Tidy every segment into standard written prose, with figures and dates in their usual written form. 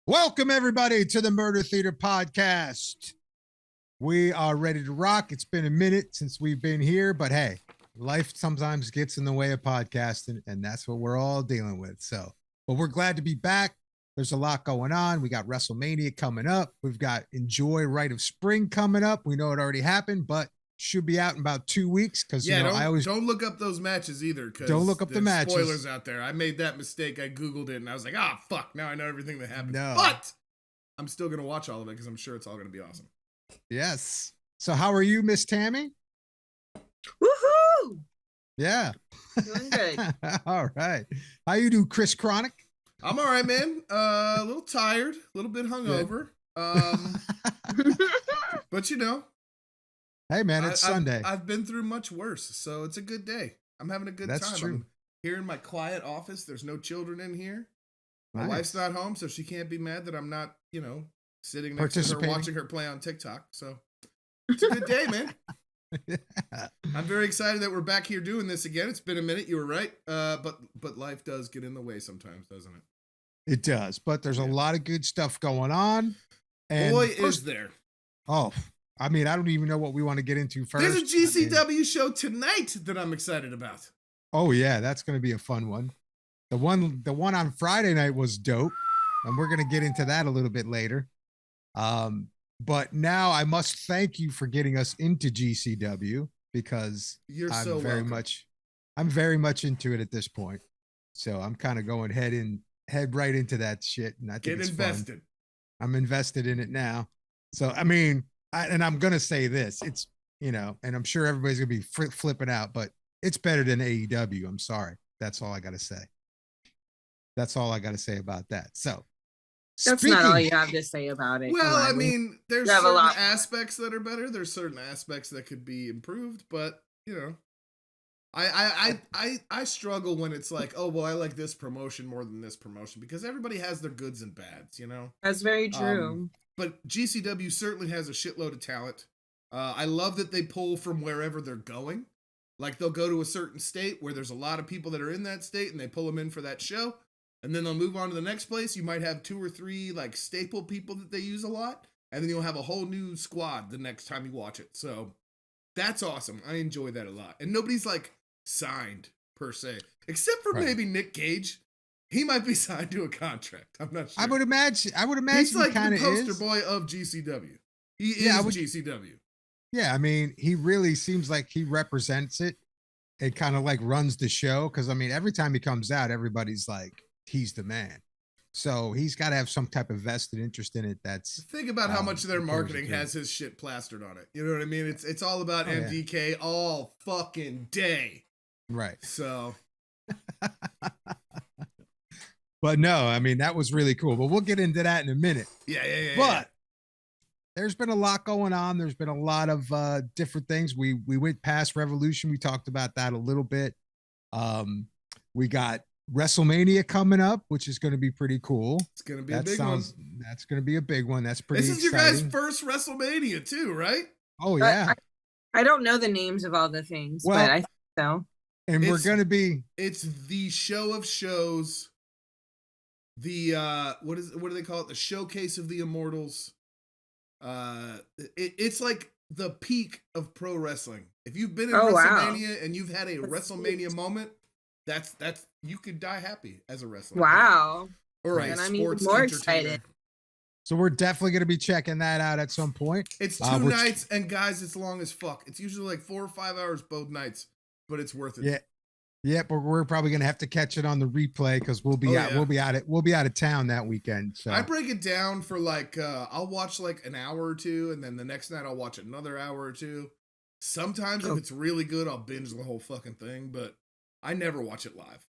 Welcome, everybody, to the Murder Theater Podcast. We are ready to rock. It's been a minute since we've been here, but hey, life sometimes gets in the way of podcasting, and that's what we're all dealing with. But we're glad to be back. There's a lot going on. We got WrestleMania coming up. We've got Enjoy Rite of Spring coming up. We know it already happened, but should be out in about 2 weeks because don't look up those matches either. Don't look up the matches. Spoilers out there. I made that mistake. I googled it and I was like, fuck! Now I know everything that happened. No. But I'm still gonna watch all of it because I'm sure it's all gonna be awesome. Yes. So how are you, Miss Tammy? Woohoo! Yeah. Doing good. All right. How you do, Chris Chronic? I'm all right, man. A little tired, a little bit hungover. But you know. Hey, man, it's Sunday. I've been through much worse, so it's a good day. I'm having a good time. That's true. I'm here in my quiet office. There's no children in here. My Nice. wife's not home, so she can't be mad that I'm not, sitting next to her watching her play on TikTok. So it's a good day, man. Yeah. I'm very excited that we're back here doing this again. It's been a minute. You were right. But life does get in the way sometimes, doesn't it? It does, but there's a lot of good stuff going on. And boy, is there. Oh, I mean, I don't even know what we want to get into first. There's a GCW show tonight that I'm excited about. Oh yeah, that's going to be a fun one. The one on Friday night was dope, and we're going to get into that a little bit later. But now I must thank you for getting us into GCW because I'm very much into it at this point. So I'm kind of going head right into that shit, and I think it's invested. Fun. I'm invested in it now. So I mean. And I'm going to say this, it's, and I'm sure everybody's going to be flipping out, but it's better than AEW. I'm sorry. That's all I got to say. That's all I got to say about that. So that's not all you have to say about it. Well, I mean, there's certain aspects that are better. There's certain aspects that could be improved, but I struggle when it's like, oh, well, I like this promotion more than this promotion because everybody has their goods and bads, That's very true. But GCW certainly has a shitload of talent. I love that they pull from wherever they're going. Like they'll go to a certain state where there's a lot of people that are in that state and they pull them in for that show. And then they'll move on to the next place. You might have 2 or 3 like staple people that they use a lot. And then you'll have a whole new squad the next time you watch it. So that's awesome. I enjoy that a lot. And nobody's like signed per se, except for maybe Nick Gage. He might be signed to a contract. I'm not sure. I would imagine he's like the poster is. boy of GCW. He is GCW. Yeah, I mean, he really seems like he represents it. It kind of like runs the show because I mean, every time he comes out, everybody's like, he's the man. So he's got to have some type of vested interest in it. That's think about how much of their marketing has his shit plastered on it. You know what I mean? It's all about MDK all fucking day. Right. So. But no, I mean, that was really cool. But we'll get into that in a minute. Yeah. But there's been a lot going on. There's been a lot of different things. We went past Revolution. We talked about that a little bit. We got WrestleMania coming up, which is going to be pretty cool. It's going to be a big one. That's going to be a big one. That's pretty exciting. This is your guys' first WrestleMania too, right? Oh, yeah. I don't know the names of all the things, but I think so. And we're going to be... It's the show of shows... The what do they call it? The showcase of the immortals. It's like the peak of pro wrestling. If you've been in WrestleMania and you've had a WrestleMania moment, that's you could die happy as a wrestler. Wow. Or a sports more excited. So we're definitely going to be checking that out at some point. It's 2 nights, and guys, it's long as fuck. It's usually like 4 or 5 hours both nights, but it's worth it. Yeah, but we're probably gonna have to catch it on the replay because we'll be out of town that weekend. So I break it down for like I'll watch like an hour or 2, and then the next night I'll watch another hour or 2. Sometimes if it's really good, I'll binge the whole fucking thing, but I never watch it live.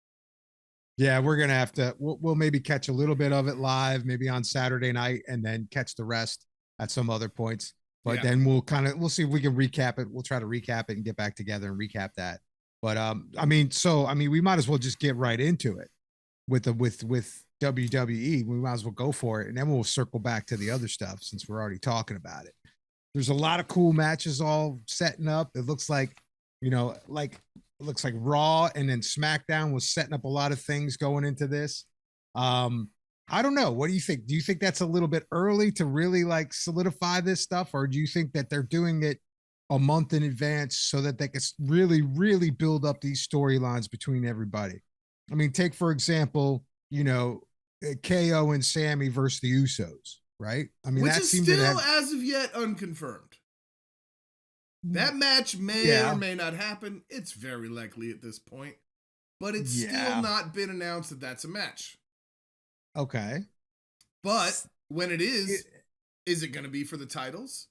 Yeah, we're gonna have to. We'll maybe catch a little bit of it live, maybe on Saturday night, and then catch the rest at some other points. But then we'll see if we can recap it. We'll try to recap it and get back together and recap that. But I mean, we might as well just get right into it with WWE. We might as well go for it, and then we'll circle back to the other stuff since we're already talking about it. There's a lot of cool matches all setting up. It looks like, looks like Raw and then SmackDown was setting up a lot of things going into this. I don't know. What do you think? Do you think that's a little bit early to really like solidify this stuff, or do you think that they're doing it a month in advance so that they can really, really build up these storylines between everybody? I mean, take for example, KO and Sammy versus the Usos, right? I mean, Which that is seemed still, to have, as of yet, unconfirmed. That match may or yeah, may not happen. It's very likely at this point, but it's still yeah, not been announced that that's a match. okay. But when it It, is it going to be for the titles?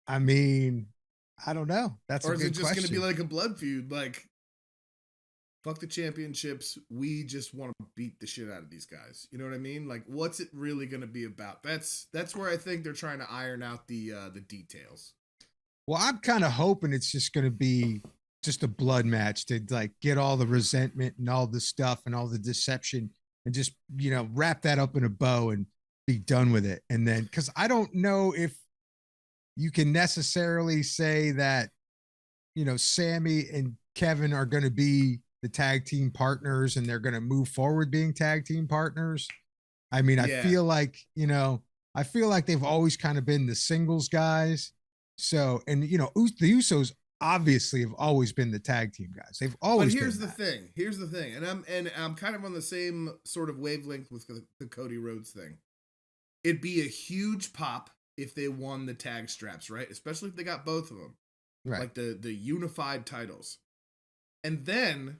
I mean, I don't know. That's Or a is it good just going to be question. like a blood feud? Like, fuck the championships. We just want to beat the shit out of these guys. You know what I mean? Like, what's it really going to be about? That's where I think they're trying to iron out the details. Well, I'm kind of hoping it's just going to be just a blood match to like get all the resentment and all the stuff and all the deception and just, wrap that up in a bow and be done with it. And then, because I don't know if you can necessarily say that, Sammy and Kevin are going to be the tag team partners and they're going to move forward being tag team partners. I mean, Yeah. I feel like they've always kind of been the singles guys. So, and the Usos obviously have always been the tag team guys. They've always. But here's been the thing. Here's the thing, and I'm kind of on the same sort of wavelength with the Cody Rhodes thing. It'd be a huge pop if they won the tag straps, right? Especially if they got both of them, right. like the unified titles, and then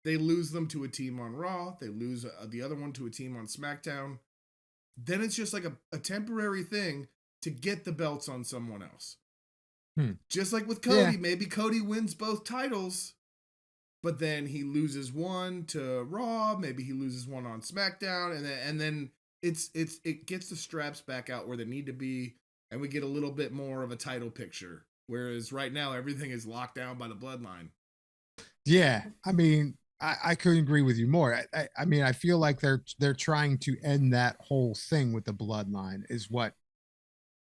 they lose them to a team on Raw. They lose the other one to a team on SmackDown. Then it's just like a temporary thing to get the belts on someone else. Just like with Cody, Yeah. maybe Cody wins both titles, but then he loses one to Raw. Maybe he loses one on SmackDown, and then it gets the straps back out where they need to be, and we get a little bit more of a title picture. Whereas right now everything is locked down by the bloodline. Yeah. I mean, I couldn't agree with you more. I mean, I feel like they're trying to end that whole thing with the bloodline is what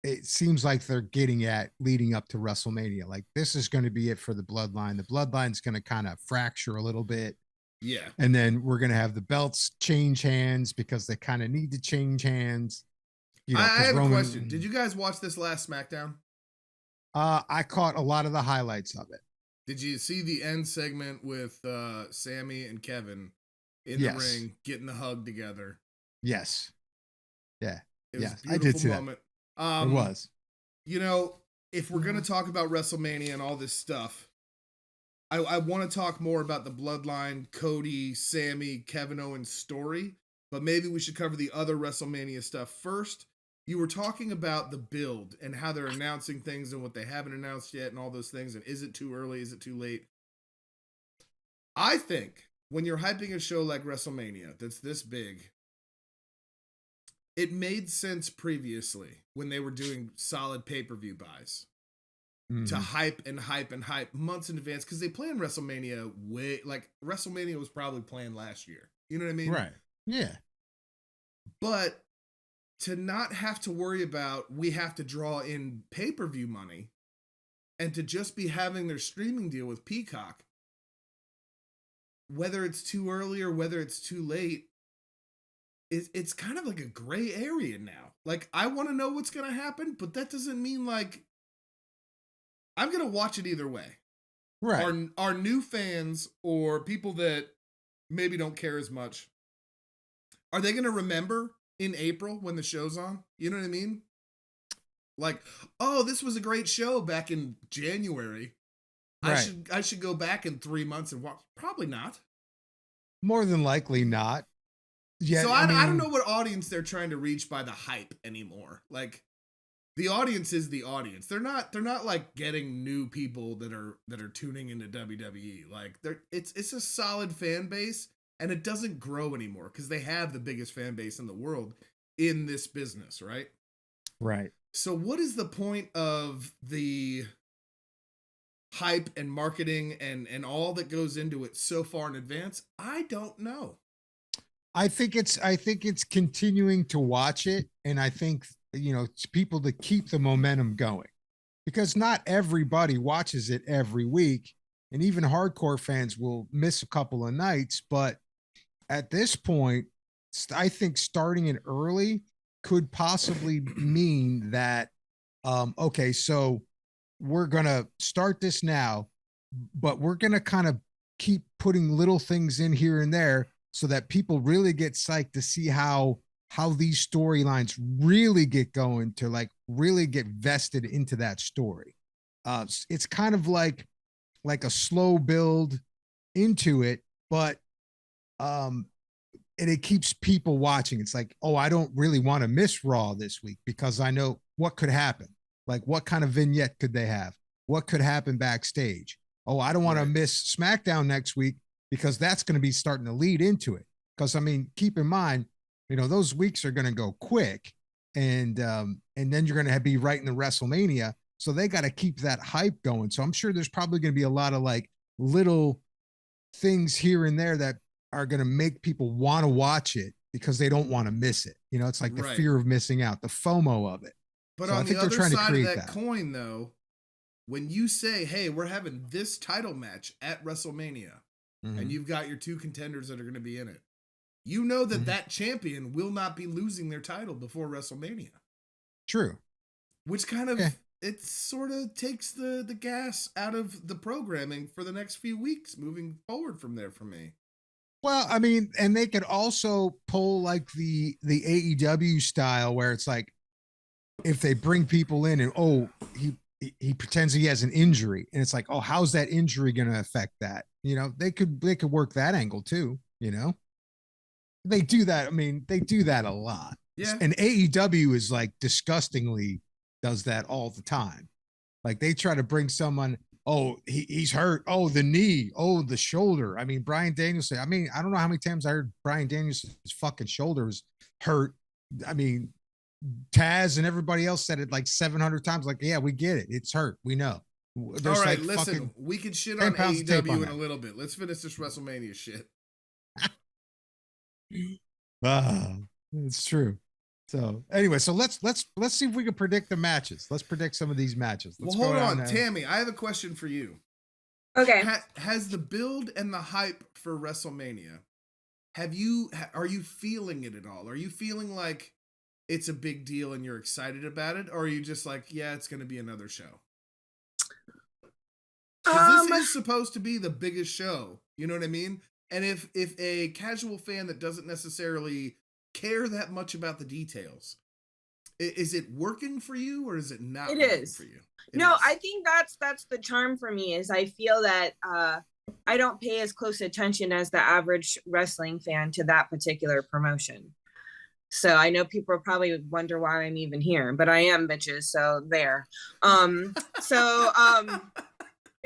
it seems like they're getting at leading up to WrestleMania. Like this is going to be it for the bloodline. The bloodline's going to kind of fracture a little bit. Yeah. And then we're going to have the belts change hands because they kind of need to change hands. I have Roman, a question. Did you guys watch this last SmackDown? I caught a lot of the highlights of it. Did you see the end segment with Sammy and Kevin in the ring getting the hug together? Yes. Yeah. It was a beautiful I did see moment. That. It was. If we're going to talk about WrestleMania and all this stuff, I want to talk more about the bloodline, Cody, Sammy, Kevin Owens story, but maybe we should cover the other WrestleMania stuff first. You were talking about the build and how they're announcing things and what they haven't announced yet and all those things. And is it too early? Is it too late? I think when you're hyping a show like WrestleMania that's this big, it made sense previously when they were doing solid pay-per-view buys to hype and hype and hype months in advance because they planned WrestleMania WrestleMania was probably planned last year. You know what I mean? Right. Yeah. But to not have to worry about we have to draw in pay-per-view money and to just be having their streaming deal with Peacock, whether it's too early or whether it's too late, it's kind of like a gray area now. Like, I want to know what's going to happen, but that doesn't mean like I'm going to watch it either way. Right. Our new fans or people that maybe don't care as much, are they going to remember in April when the show's on? You know what I mean? Like, oh, this was a great show back in January. Right. I should go back in 3 months and watch. Probably not. More than likely not. Yeah. So I don't know what audience they're trying to reach by the hype anymore. Like, the audience is the audience. They're not like getting new people that are tuning into WWE. Like, it's a solid fan base. And it doesn't grow anymore because they have the biggest fan base in the world in this business, right? Right. So what is the point of the hype and marketing and all that goes into it so far in advance? I don't know. I think it's continuing to watch it. And I think, it's people to keep the momentum going because not everybody watches it every week. And even hardcore fans will miss a couple of nights, but at this point, I think starting it early could possibly mean that, okay, so we're going to start this now, but we're going to kind of keep putting little things in here and there so that people really get psyched to see how these storylines really get going, to like really get vested into that story. It's kind of like a slow build into it, but and it keeps people watching. It's like, oh, I don't really want to miss Raw this week because I know what could happen. Like, what kind of vignette could they have? What could happen backstage? Oh, I don't want to miss SmackDown next week because that's going to be starting to lead into it. Because I mean, keep in mind, those weeks are going to go quick, and then you're going to be right in the WrestleMania. So they got to keep that hype going. So I'm sure there's probably going to be a lot of like little things here and there that are going to make people want to watch it because they don't want to miss it. It's like the fear of missing out, the FOMO of it. But so on I think the other side of that that coin, though, when you say, hey, we're having this title match at WrestleMania, and you've got your two contenders that are going to be in it, you know that that champion will not be losing their title before WrestleMania. True. Which kind of, it sort of takes the gas out of the programming for the next few weeks moving forward from there for me. Well, I mean, and they could also pull like the AEW style where it's like, if they bring people in and, oh, he pretends he has an injury, and it's like, oh, how's that injury going to affect that? They could work that angle too. They do that. I mean, they do that a lot. Yeah. And AEW is like disgustingly does that all the time. Like they try to bring someone, oh, he's hurt. Oh, the knee. Oh, the shoulder. I mean, Bryan Danielson. I mean, I don't know how many times I heard Bryan Danielson's fucking shoulder was hurt. I mean, Taz and everybody else said it like 700 times. Like, yeah, we get it. It's hurt. We know. There's all right, like listen, we can shit on AEW in a little bit. Let's finish this WrestleMania shit. It's true. So anyway, so let's see if we can predict the matches. Let's predict some of these matches. Well, hold on, Tammy. I have a question for you. Okay. Has the build and the hype for WrestleMania, are you feeling it at all? Are you feeling like it's a big deal and you're excited about it? Or are you just like, yeah, it's going to be another show? Because this is supposed to be the biggest show. You know what I mean? And if a casual fan that doesn't necessarily care that much about the details, is it working for you or is it not working for you? No, I think that's the charm for me, is I feel that I don't pay as close attention as the average wrestling fan to that particular promotion. So I know people probably wonder why I'm even here, but I am, bitches. So there.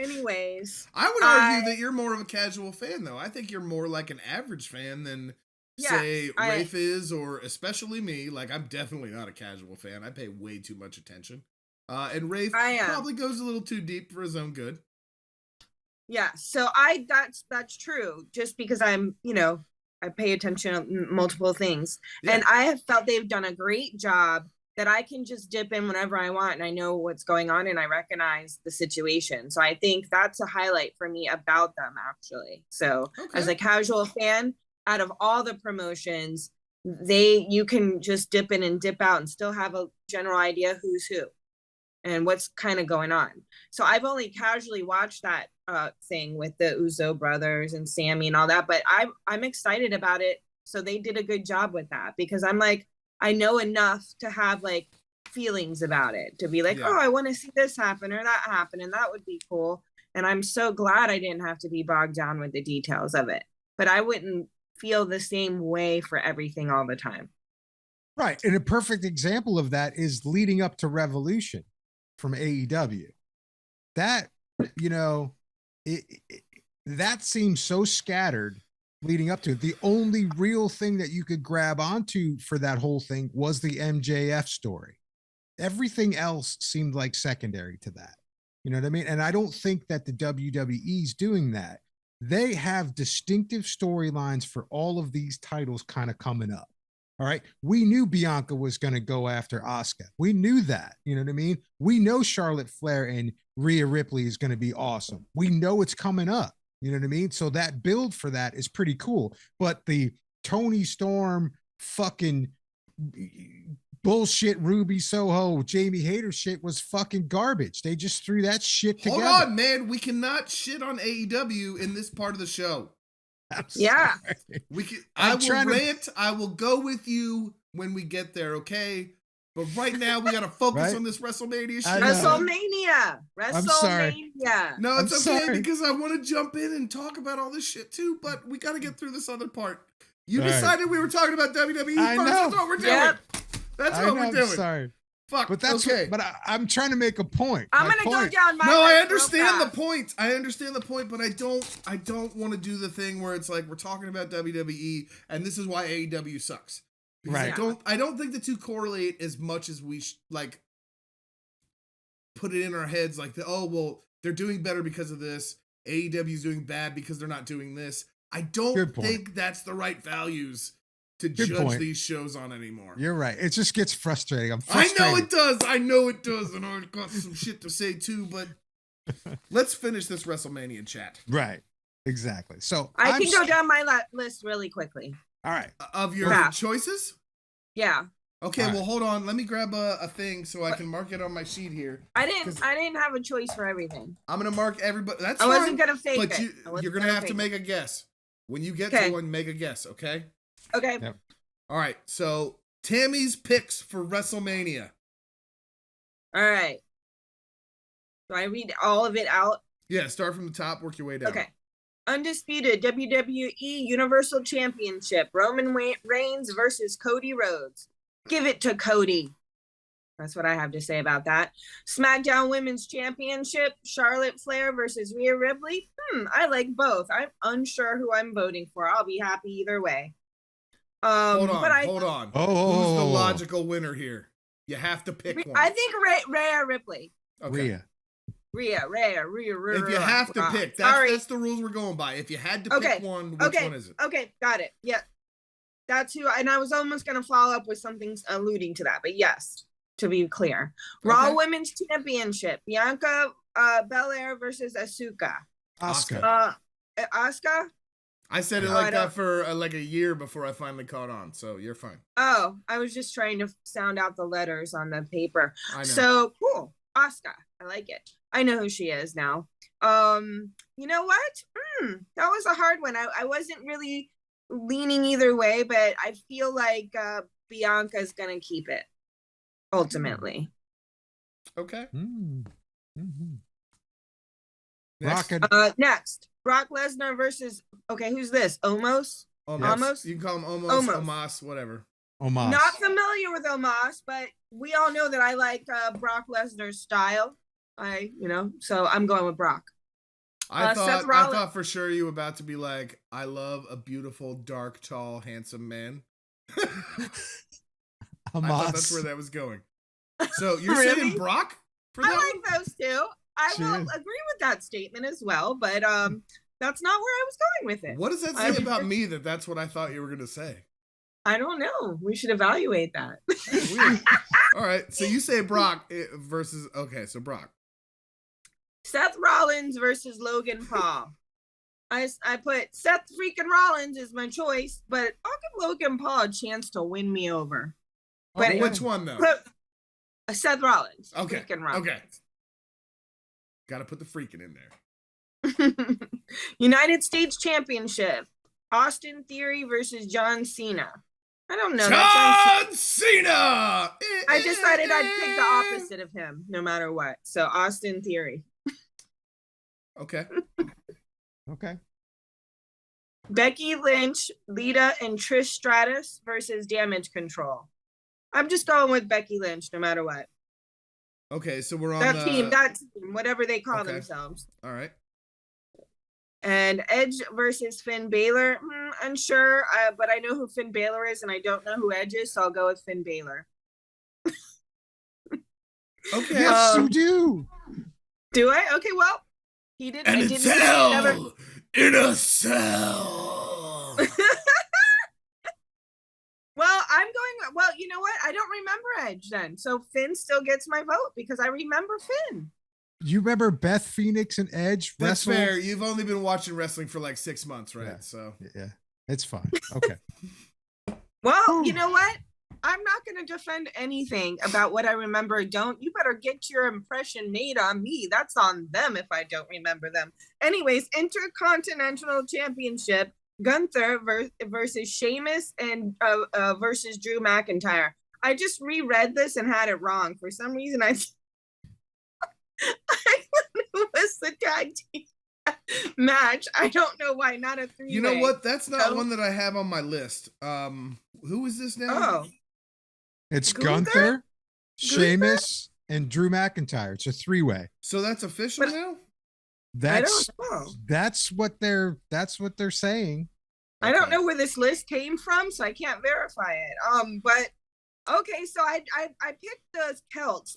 Anyways, I would argue that you're more of a casual fan, though. I think you're more like an average fan than, say, Rafe is, or especially me. Like, I'm definitely not a casual fan. I pay way too much attention. And Rafe probably goes a little too deep for his own good. Yeah, so that's true. Just because I'm, I pay attention to multiple things. Yeah. And I have felt they've done a great job that I can just dip in whenever I want and I know what's going on and I recognize the situation. So I think that's a highlight for me about them, actually. So as a casual fan, out of all the promotions, you can just dip in and dip out and still have a general idea who's who and what's kind of going on. So I've only casually watched that thing with the Uso brothers and Sammy and all that, but I'm excited about it. So they did a good job with that, because I'm like, I know enough to have like feelings about it, to be like, oh, I want to see this happen or that happen, and that would be cool. And I'm so glad I didn't have to be bogged down with the details of it. But I wouldn't feel the same way for everything all the time. Right. And a perfect example of that is leading up to Revolution from AEW. That, that seems so scattered leading up to it. The only real thing that you could grab onto for that whole thing was the MJF story. Everything else seemed like secondary to that. You know what I mean? And I don't think that the WWE is doing that. They have distinctive storylines for all of these titles kind of coming up. All right. We knew Bianca was going to go after Asuka. We knew that. You know what I mean? We know Charlotte Flair and Rhea Ripley is going to be awesome. We know it's coming up. You know what I mean? So that build for that is pretty cool. But the Tony Storm fucking bullshit Ruby Soho, Jamie Hayter shit was fucking garbage. They just threw that shit together. Hold on, man. We cannot shit on AEW in this part of the show. Yeah. We can. I will rant. I will go with you when we get there, okay? But right now, we got to focus on this WrestleMania shit. WrestleMania. I'm sorry. No, it's I'm okay sorry. because I want to jump in and talk about all this shit too, but we got to get through this other part. You decided we were talking about WWE first. That's what we're doing. Yep. That's what we're doing. I'm sorry. Fuck, but that's okay. But I'm trying to make a point. I'm gonna go down my. No, I understand the point. I understand the point, but I don't want to do the thing where it's like we're talking about WWE, and this is why AEW sucks. Because I don't think the two correlate as much as we like put it in our heads. Like, well, they're doing better because of this. AEW is doing bad because they're not doing this. I don't think that's the right values to judge these shows on anymore. You're right. It just gets frustrating. I'm frustrated. I know it does. I know it does. And I've got some shit to say too, but let's finish this WrestleMania chat. Right. Exactly. So I can go down my list really quickly. All right. Of your choices? Yeah. Okay, well, hold on. Let me grab a thing so I can mark it on my sheet here. I didn't have a choice for everything. I'm gonna mark everybody. That's I fine. wasn't gonna fake but it. You're gonna have to make a guess. When you get to one, make a guess, okay? Okay. Yep. All right. So Tammy's picks for WrestleMania. All right. Do I read all of it out? Yeah, start from the top, work your way down. Okay. Undisputed WWE Universal Championship. Roman Reigns versus Cody Rhodes. Give it to Cody. That's what I have to say about that. SmackDown Women's Championship. Charlotte Flair versus Rhea Ripley. I like both. I'm unsure who I'm voting for. I'll be happy either way. Hold on. Who's the logical winner here? You have to pick one. I think Rhea Ripley. Okay. Rhea. If you have to pick, that's the rules we're going by. If you had to pick one, which one is it? Okay, got it. Yeah. That's who, and I was almost going to follow up with something alluding to that, but yes, to be clear. Raw Women's Championship. Bianca Belair versus Asuka. Asuka. Asuka? I said it like that for like a year before I finally caught on, so you're fine. Oh, I was just trying to sound out the letters on the paper. I know. So cool. Asuka. I like it. I know who she is now. You know what? That was a hard one. I wasn't really leaning either way, but I feel like Bianca's gonna keep it ultimately. Okay. Next, Brock Lesnar versus who's this? Omos? Omos? You can call him Omos, whatever. Omos. Not familiar with Omos, but we all know that I like Brock Lesnar's style. So I'm going with Brock. I thought for sure you were about to be like, I love a beautiful, dark, tall, handsome man. I thought that's where that was going. So you're saying Brock for that? I like those two. I will agree with that statement as well, but that's not where I was going with it. What does that say about me that's what I thought you were going to say? I don't know. We should evaluate that. Weird. All right. So you say Brock versus, so Brock. Seth Rollins versus Logan Paul. I put Seth freaking Rollins is my choice, but I'll give Logan Paul a chance to win me over. But which one though? Seth Rollins. Okay. Freaking Rollins. Okay. Got to put the freaking in there. United States Championship. Austin Theory versus John Cena. I don't know. John Cena! I decided I'd pick the opposite of him no matter what. So Austin Theory. Okay. Becky Lynch, Lita, and Trish Stratus versus Damage Control. I'm just going with Becky Lynch no matter what. Okay, so we're on that team, whatever they call themselves. All right. And Edge versus Finn Balor. Unsure, but I know who Finn Balor is, and I don't know who Edge is, so I'll go with Finn Balor. Okay. Yes, you do. Do I? Okay, well, he did. And it's hell in a cell. Well, I'm going. Well, you know what? I don't remember Edge then, so Finn still gets my vote because I remember Finn. You remember Beth Phoenix and Edge? That's fair. You've only been watching wrestling for like 6 months, right? Yeah. So yeah, it's fine. Okay. Well, you know what? I'm not going to defend anything about what I remember or don't. You better get your impression made on me. That's on them if I don't remember them. Anyways, Intercontinental Championship, Gunther versus Sheamus and versus Drew McIntyre. I just reread this and had it wrong. For some reason, I it was the tag team match. I don't know why, not a three-way. You know what? That's not one that I have on my list. Who is this now? Oh. It's Gunther, Sheamus, and Drew McIntyre. It's a three-way. So that's official now? That's what they're saying. I don't know where this list came from, so I can't verify it. But okay, so I picked the Celts.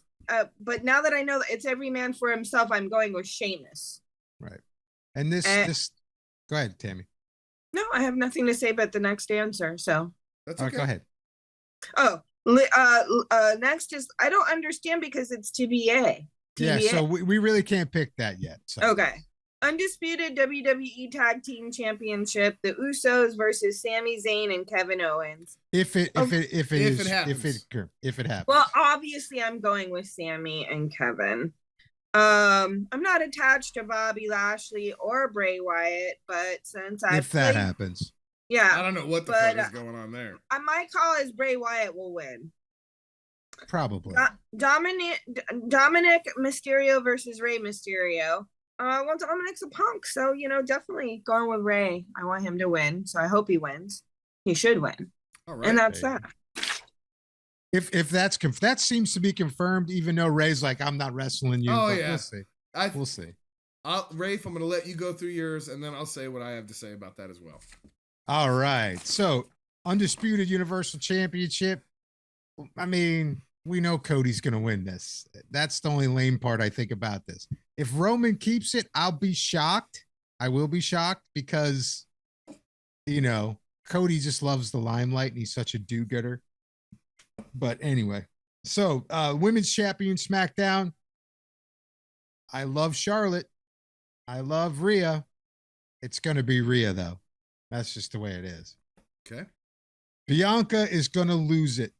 But now that I know that it's every man for himself, I'm going with Sheamus. Right. And this go ahead, Tammy. No, I have nothing to say but the next answer. So that's okay. Go ahead. Oh, next is I don't understand because it's TBA. Yeah, so we really can't pick that yet. So. Okay. Undisputed WWE Tag Team Championship: the Usos versus Sami Zayn and Kevin Owens. If it happens. Well, obviously, I'm going with Sami and Kevin. I'm not attached to Bobby Lashley or Bray Wyatt, but since that happens. Yeah. I don't know what the fuck is going on there. My call is Bray Wyatt will win. Probably. Dominic Mysterio versus Rey Mysterio. Well, Dominic's a punk, so definitely going with Rey. I want him to win, so I hope he wins. He should win. All right, and that's that. If that seems to be confirmed, even though Ray's like, I'm not wrestling you. Oh yeah, we'll see. We'll see. Rafe, I'm going to let you go through yours, and then I'll say what I have to say about that as well. All right. So, Undisputed Universal Championship. I mean, we know Cody's going to win this. That's the only lame part I think about this. If Roman keeps it, I'll be shocked. I will be shocked because, Cody just loves the limelight and he's such a do-gooder. But anyway, so Women's Champion SmackDown. I love Charlotte. I love Rhea. It's going to be Rhea, though. That's just the way it is. Okay. Bianca is going to lose it.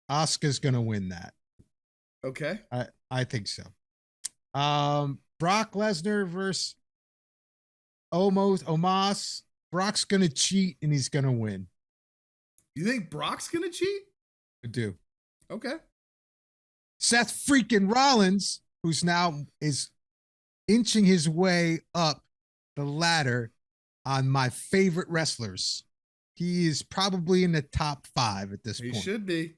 Asuka's going to win that. Okay. I think so. Brock Lesnar versus Omos. Brock's going to cheat and he's going to win. You think Brock's going to cheat? I do. Okay. Seth freaking Rollins, who's now is inching his way up the ladder on my favorite wrestlers. He is probably in the top 5 at this point. He should be.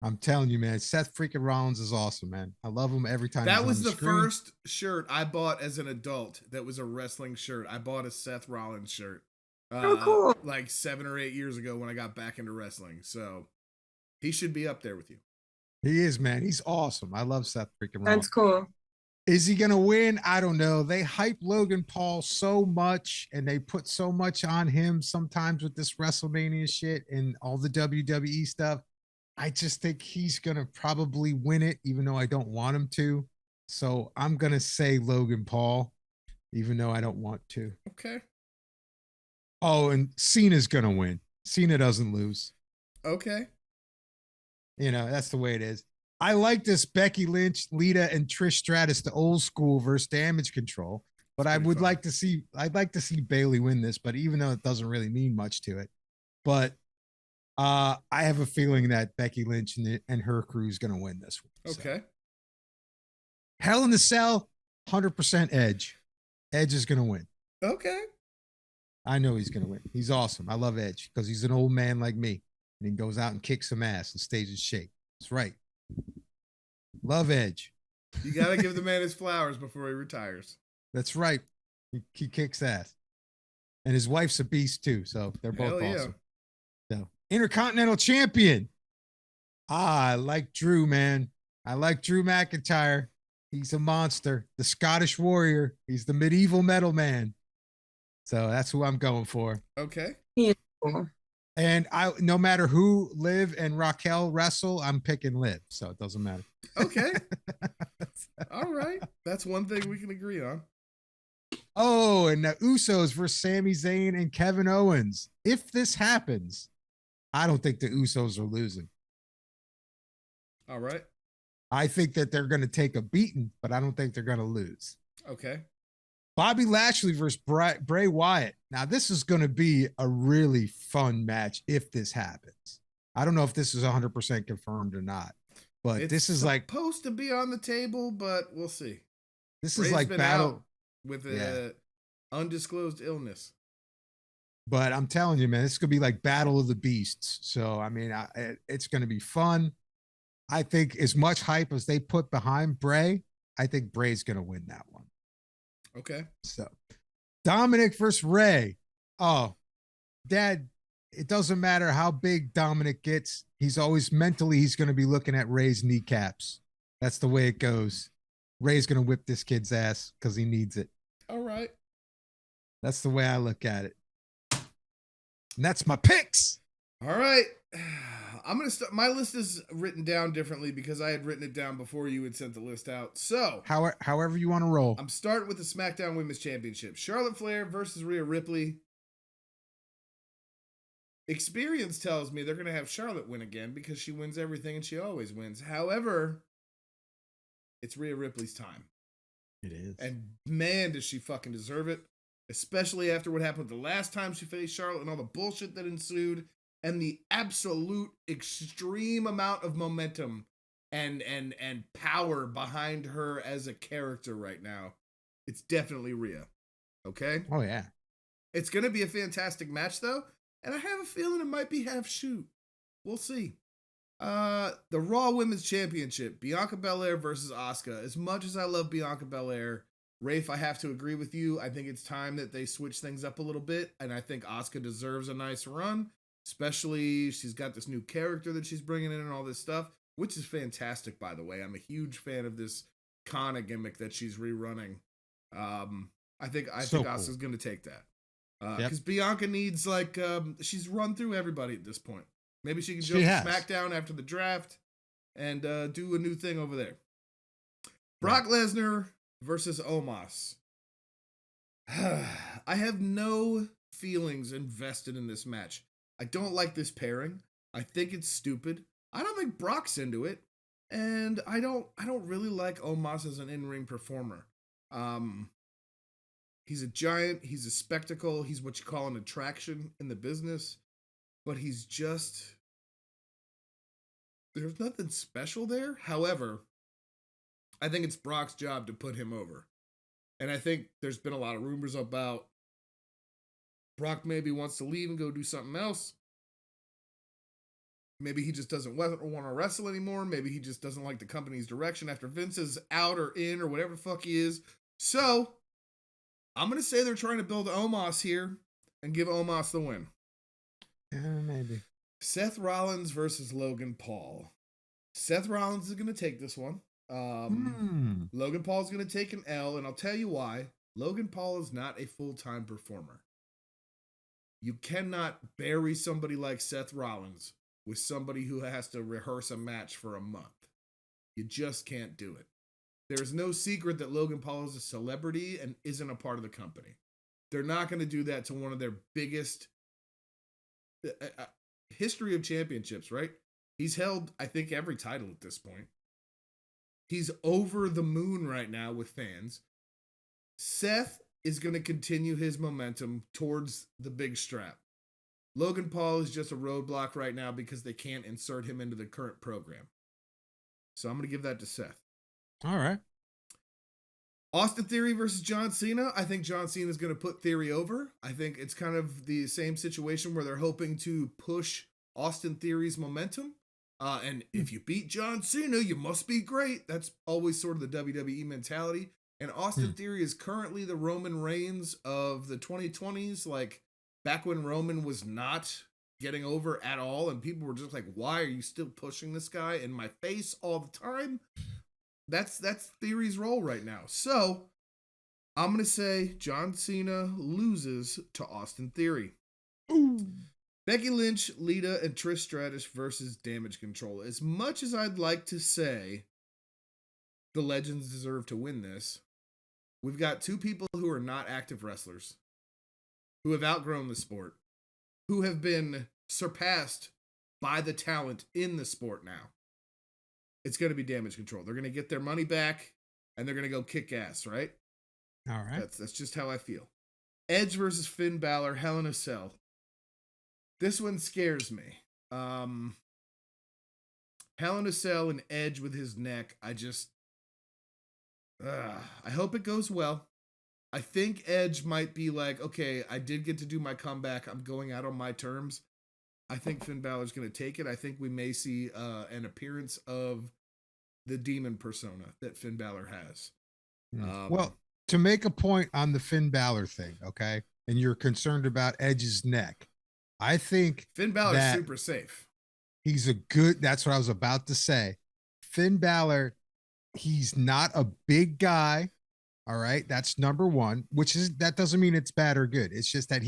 I'm telling you, man. Seth freaking Rollins is awesome, man. I love him every time. That was the first shirt I bought as an adult that was a wrestling shirt. I bought a Seth Rollins shirt. Cool. Like 7 or 8 years ago when I got back into wrestling. So he should be up there with you. He is, man. He's awesome. I love Seth freaking Rollins. That's cool. Is he going to win? I don't know. They hype Logan Paul so much and they put so much on him sometimes with this WrestleMania shit and all the WWE stuff. I just think he's going to probably win it, even though I don't want him to. So I'm going to say Logan Paul, even though I don't want to. Okay. Oh, and Cena's going to win. Cena doesn't lose. Okay. That's the way it is. I like this Becky Lynch, Lita, and Trish Stratus, the old school versus Damage Control. But I'd like to see Bayley win this, but even though it doesn't really mean much to it. But I have a feeling that Becky Lynch and her crew is going to win this one. Okay. So. Hell in the Cell, 100% Edge. Edge is going to win. Okay. I know he's going to win. He's awesome. I love Edge because he's an old man like me. And he goes out and kicks some ass and stays in shape. That's right. Love Edge. You got to give the man his flowers before he retires. That's right. He kicks ass. And his wife's a beast too. So they're both awesome. So Intercontinental Champion. I like Drew, man. I like Drew McIntyre. He's a monster. The Scottish Warrior. He's the medieval metal man. So that's who I'm going for. Okay. Yeah. And no matter who Liv and Raquel wrestle, I'm picking Liv. So it doesn't matter. Okay. All right. That's one thing we can agree on. Oh, and the Usos versus Sami Zayn and Kevin Owens. If this happens, I don't think the Usos are losing. All right. I think that they're going to take a beating, but I don't think they're going to lose. Okay. Bobby Lashley versus Bray Wyatt. Now, this is going to be a really fun match if this happens. I don't know if this is 100% confirmed or not, but It's this is like supposed to be on the table, but we'll see. this Bray's is like been battle out with a undisclosed illness. But I'm telling you, man, it's going to be like Battle of the Beasts. So, I mean, it's going to be fun. I think as much hype as they put behind Bray, I think Bray's going to win that one. Okay. So, Dominic versus Ray. Oh, Dad, it doesn't matter how big Dominic gets. He's going to be looking at Ray's kneecaps. That's the way it goes. Ray's going to whip this kid's ass because he needs it. All right. That's the way I look at it. And that's my picks. All right. I'm going to start. My list is written down differently because I had written it down before you had sent the list out. So, however you want to roll. I'm starting with the SmackDown Women's Championship. Charlotte Flair versus Rhea Ripley. Experience tells me they're going to have Charlotte win again because she wins everything and she always wins. However, it's Rhea Ripley's time. It is. And man, does she fucking deserve it. Especially after what happened the last time she faced Charlotte and all the bullshit that ensued. And the absolute extreme amount of momentum and power behind her as a character right now. It's definitely Rhea. Okay? Oh, yeah. It's going to be a fantastic match, though. And I have a feeling it might be half shoot. We'll see. The Raw Women's Championship. Bianca Belair versus Asuka. As much as I love Bianca Belair, Rafe, I have to agree with you. I think it's time that they switch things up a little bit. And I think Asuka deserves a nice run. Especially, she's got this new character that she's bringing in and all this stuff, which is fantastic, by the way. I'm a huge fan of this Kana gimmick that she's rerunning. I think Asuka's going to take that. Because Bianca needs, she's run through everybody at this point. Maybe she can jump to SmackDown after the draft and do a new thing over there. Brock Lesnar versus Omos. I have no feelings invested in this match. I don't like this pairing. I think it's stupid. I don't think Brock's into it. And I don't really like Omos as an in-ring performer. He's a giant, he's a spectacle, he's what you call an attraction in the business, but he's just, there's nothing special there. However, I think it's Brock's job to put him over. And I think there's been a lot of rumors about Brock maybe wants to leave and go do something else. Maybe he just doesn't want to wrestle anymore. Maybe he just doesn't like the company's direction after Vince is out or in or whatever the fuck he is. So, I'm going to say they're trying to build Omos here and give Omos the win. Maybe. Seth Rollins versus Logan Paul. Seth Rollins is going to take this one. Logan Paul is going to take an L, and I'll tell you why. Logan Paul is not a full-time performer. You cannot bury somebody like Seth Rollins with somebody who has to rehearse a match for a month. You just can't do it. There's no secret that Logan Paul is a celebrity and isn't a part of the company. They're not going to do that to one of their biggest history of championships, right? He's held, I think, every title at this point. He's over the moon right now with fans. Seth is going to continue his momentum towards the big strap. Logan Paul is just a roadblock right now because they can't insert him into the current program. So I'm going to give that to Seth. All right. Austin Theory versus John Cena. I think John Cena is going to put Theory over. I think it's kind of the same situation where they're hoping to push Austin Theory's momentum. And if you beat John Cena, you must be great. That's always sort of the WWE mentality. And Austin Theory is currently the Roman Reigns of the 2020s. Like back when Roman was not getting over at all. And people were just like, why are you still pushing this guy in my face all the time? That's Theory's role right now. So I'm going to say John Cena loses to Austin Theory. Ooh. Becky Lynch, Lita, and Trish Stratus versus Damage Control. As much as I'd like to say the Legends deserve to win this, we've got two people who are not active wrestlers, who have outgrown the sport, who have been surpassed by the talent in the sport now, it's going to be Damage Control. They're going to get their money back, and they're going to go kick ass, right? All right. That's just how I feel. Edge versus Finn Balor, Hell in a Cell. This one scares me. Hell in a Cell and Edge with his neck. I hope it goes well. I think Edge might be like, okay, I did get to do my comeback. I'm going out on my terms. I think Finn Balor's going to take it. I think we may see an appearance of the demon persona that Finn Balor has. Well, to make a point on the Finn Balor thing, okay, and you're concerned about Edge's neck, I think Finn Balor's super safe. He's a good, that's what I was about to say. Finn Balor, he's not a big guy. All right. That's number one, that doesn't mean it's bad or good. It's just that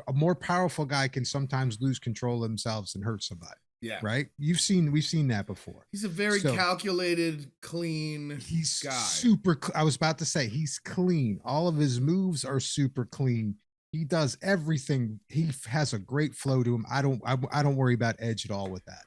a more powerful guy can sometimes lose control of themselves and hurt somebody. Yeah. Right. We've seen that before. He's a very calculated, clean guy. Super. I was about to say he's clean. All of his moves are super clean. He does everything. He has a great flow to him. I don't worry about Edge at all with that.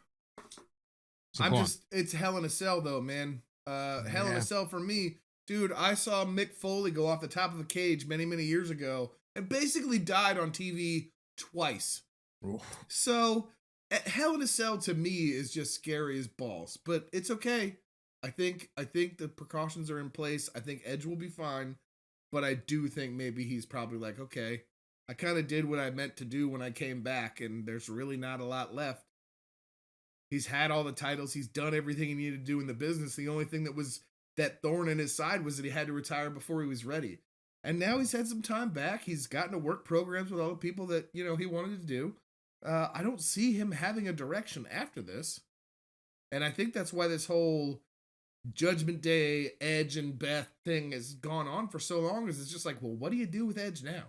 So it's Hell in a Cell though, man. Hell in a Cell for me. Dude, I saw Mick Foley go off the top of a cage many, many years ago and basically died on TV twice. Oof. So, Hell in a Cell to me is just scary as balls, but it's okay. I think the precautions are in place. I think Edge will be fine, but I do think maybe he's probably like, okay, I kind of did what I meant to do when I came back, and there's really not a lot left. He's had all the titles. He's done everything he needed to do in the business. The only thing that thorn in his side was that he had to retire before he was ready. And now he's had some time back. He's gotten to work programs with all the people that, he wanted to do. I don't see him having a direction after this. And I think that's why this whole Judgment Day, Edge and Beth thing has gone on for so long, is it's just like, well, what do you do with Edge now?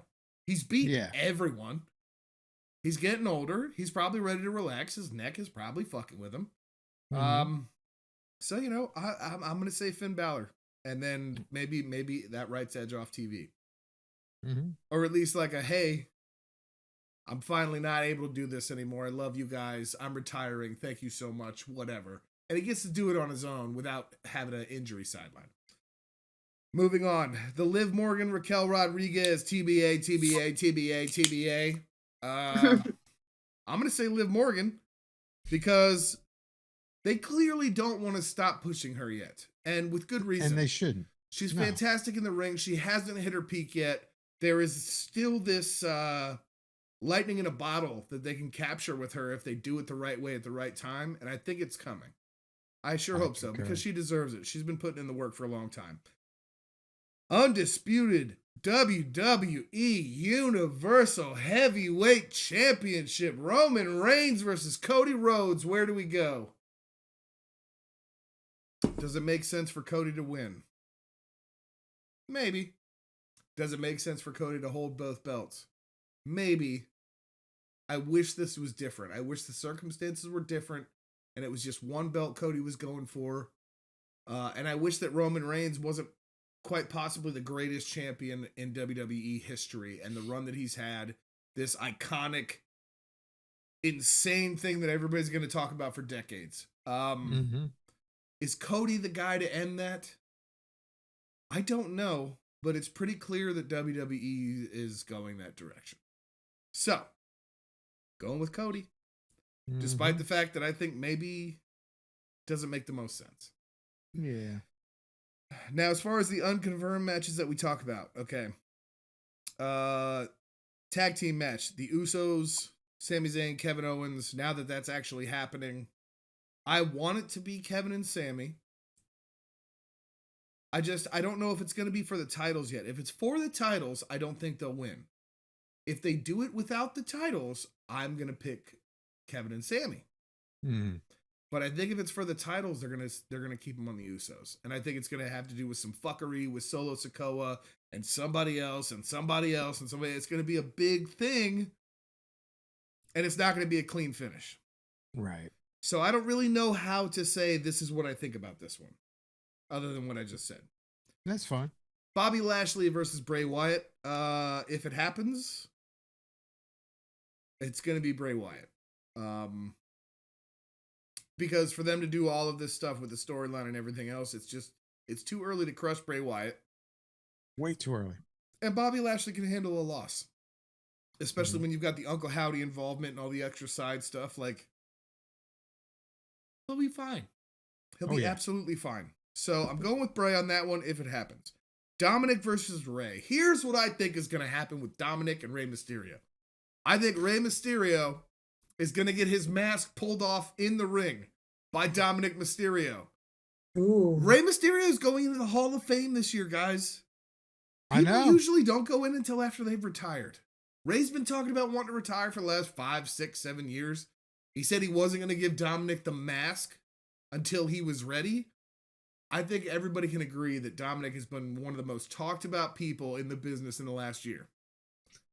He's beaten everyone. He's getting older. He's probably ready to relax. His neck is probably fucking with him. Mm-hmm. So, I'm going to say Finn Balor, and then maybe that writes Edge off TV. Mm-hmm. Or at least like hey, I'm finally not able to do this anymore. I love you guys. I'm retiring. Thank you so much. Whatever. And he gets to do it on his own without having an injury sideline. Moving on. The Liv Morgan, Raquel Rodriguez, TBA. I'm going to say Liv Morgan because they clearly don't want to stop pushing her yet. And with good reason. And they shouldn't. She's fantastic in the ring. She hasn't hit her peak yet. There is still this lightning in a bottle that they can capture with her if they do it the right way at the right time. And I think it's coming. I sure hope so because she deserves it. She's been putting in the work for a long time. Undisputed WWE Universal Heavyweight Championship. Roman Reigns versus Cody Rhodes. Where do we go? Does it make sense for Cody to win? Maybe. Does it make sense for Cody to hold both belts? Maybe. I wish this was different. I wish the circumstances were different and it was just one belt Cody was going for. And I wish that Roman Reigns wasn't quite possibly the greatest champion in WWE history, and the run that he's had, this iconic, insane thing that everybody's going to talk about for decades. Is Cody the guy to end that? I don't know, but it's pretty clear that WWE is going that direction. So, going with Cody, despite the fact that I think maybe doesn't make the most sense. Yeah. Now, as far as the unconfirmed matches that we talk about, okay. Tag team match, the Usos, Sami Zayn, Kevin Owens. Now that that's actually happening, I want it to be Kevin and Sami. I don't know if it's going to be for the titles yet. If it's for the titles, I don't think they'll win. If they do it without the titles, I'm going to pick Kevin and Sami. But I think if it's for the titles, they're gonna keep them on the Usos, and I think it's gonna have to do with some fuckery with Solo Sikoa and somebody else and somebody else and somebody. It's gonna be a big thing, and it's not gonna be a clean finish. Right. So I don't really know how to say this is what I think about this one, other than what I just said. That's fine. Bobby Lashley versus Bray Wyatt. If it happens, it's gonna be Bray Wyatt. because for them to do all of this stuff with the storyline and everything else, it's too early to crush Bray Wyatt. Way too early. And Bobby Lashley can handle a loss, especially when you've got the Uncle Howdy involvement and all the extra side stuff. Like, he'll be fine. He'll be absolutely fine. So I'm going with Bray on that one if it happens. Dominic versus Rey. Here's what I think is going to happen with Dominic and Rey Mysterio. I think Rey Mysterio is going to get his mask pulled off in the ring by Dominic Mysterio. Ooh. Rey Mysterio is going into the Hall of Fame this year, guys. People I know. usually don't go in until after they've retired. Rey's been talking about wanting to retire for the last 5, 6, 7 years. He said he wasn't going to give Dominic the mask until he was ready. I think everybody can agree that Dominic has been one of the most talked about people in the business in the last year.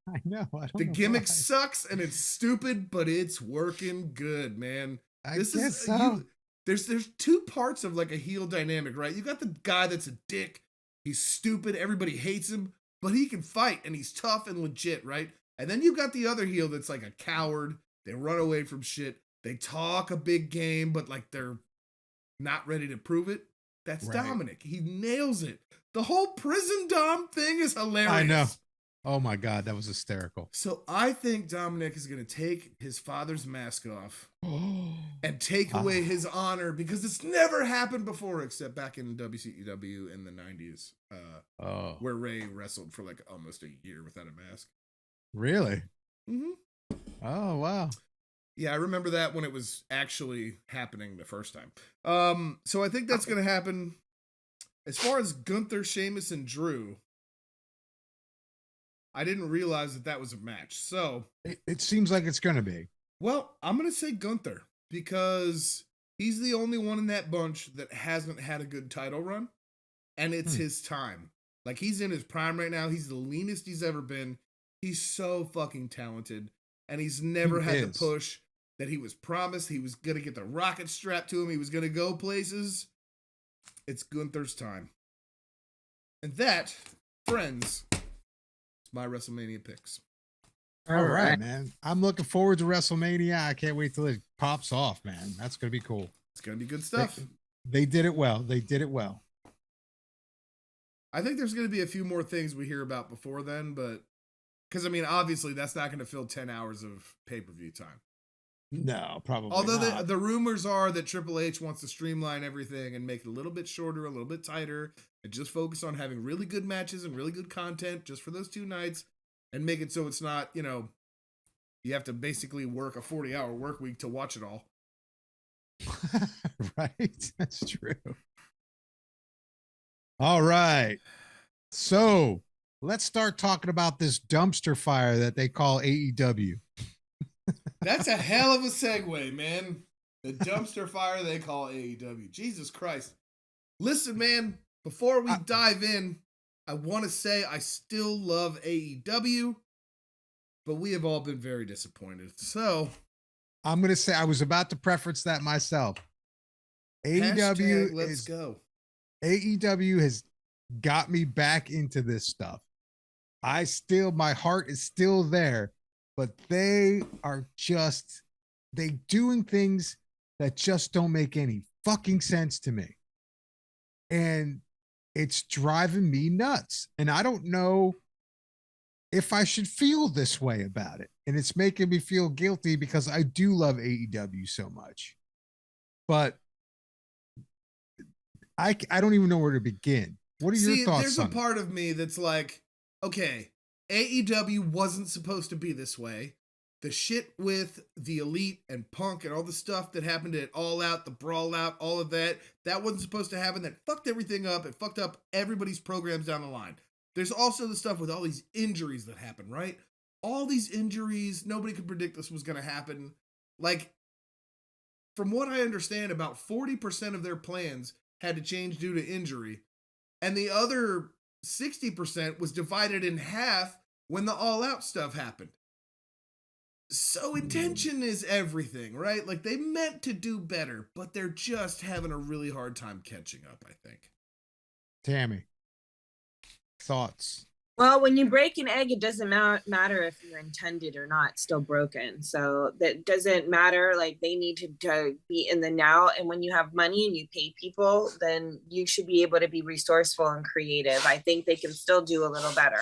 I know. The gimmick sucks and it's stupid, but it's working good, man. I guess so. There's two parts of like a heel dynamic, right? You got the guy that's a dick. He's stupid. Everybody hates him, but he can fight and he's tough and legit, right? And then you got the other heel that's like a coward. They run away from shit. They talk a big game, but like they're not ready to prove it. That's right. Dominic. He nails it. The whole prison Dom thing is hilarious. I know. Oh my God, that was hysterical. So I think Dominic is going to take his father's mask off and take away his honor because it's never happened before except back in WCW in the 90s where Rey wrestled for like almost a year without a mask. Really? Mm-hmm. Oh, wow. Yeah, I remember that when it was actually happening the first time. So I think that's going to happen. As far as Gunther, Sheamus, and Drew, I didn't realize that was a match. So it seems like it's going to be. Well, I'm going to say Gunther because he's the only one in that bunch that hasn't had a good title run. And it's his time. Like, he's in his prime right now. He's the leanest he's ever been. He's so fucking talented. And he's never had the push that he was promised. He was going to get the rocket strapped to him. He was going to go places. It's Gunther's time. And that, friends, is my WrestleMania picks. All right, man. I'm looking forward to WrestleMania. I can't wait till it pops off, man. That's going to be cool. It's going to be good stuff. They did it well. They did it well. I think there's going to be a few more things we hear about before then, but because, I mean, obviously that's not going to fill 10 hours of pay-per-view time. No, probably Although not. The rumors are that Triple H wants to streamline everything and make it a little bit shorter, a little bit tighter, and just focus on having really good matches and really good content just for those 2 nights and make it so it's not, you have to basically work a 40-hour work week to watch it all. Right? That's true. All right. So let's start talking about this dumpster fire that they call AEW. That's a hell of a segue, man. The dumpster fire they call AEW. Jesus Christ. Listen, man, before we dive in, I want to say I still love AEW, but we have all been very disappointed. So I'm going to say I was about to preference that myself. AEW let's go. AEW has got me back into this stuff. My heart is still there, but they doing things that just don't make any fucking sense to me. And it's driving me nuts. And I don't know if I should feel this way about it. And it's making me feel guilty because I do love AEW so much. But I don't even know where to begin. What are your thoughts? There's a part of me that's like, okay, AEW wasn't supposed to be this way. The shit with the Elite and Punk and all the stuff that happened at All Out, the Brawl Out, all of that wasn't supposed to happen. That fucked everything up. It fucked up everybody's programs down the line. There's also the stuff with all these injuries that happen, right? All these injuries, nobody could predict this was going to happen. Like, from what I understand, about 40% of their plans had to change due to injury. And the other 60% was divided in half when the All Out stuff happened. So intention is everything, right? Like, they meant to do better, but they're just having a really hard time catching up, I think. Tammy, thoughts? Well, when you break an egg, it doesn't matter if you're intended or not, it's still broken. So that doesn't matter. Like they need to be in the now. And when you have money and you pay people, then you should be able to be resourceful and creative. I think they can still do a little better.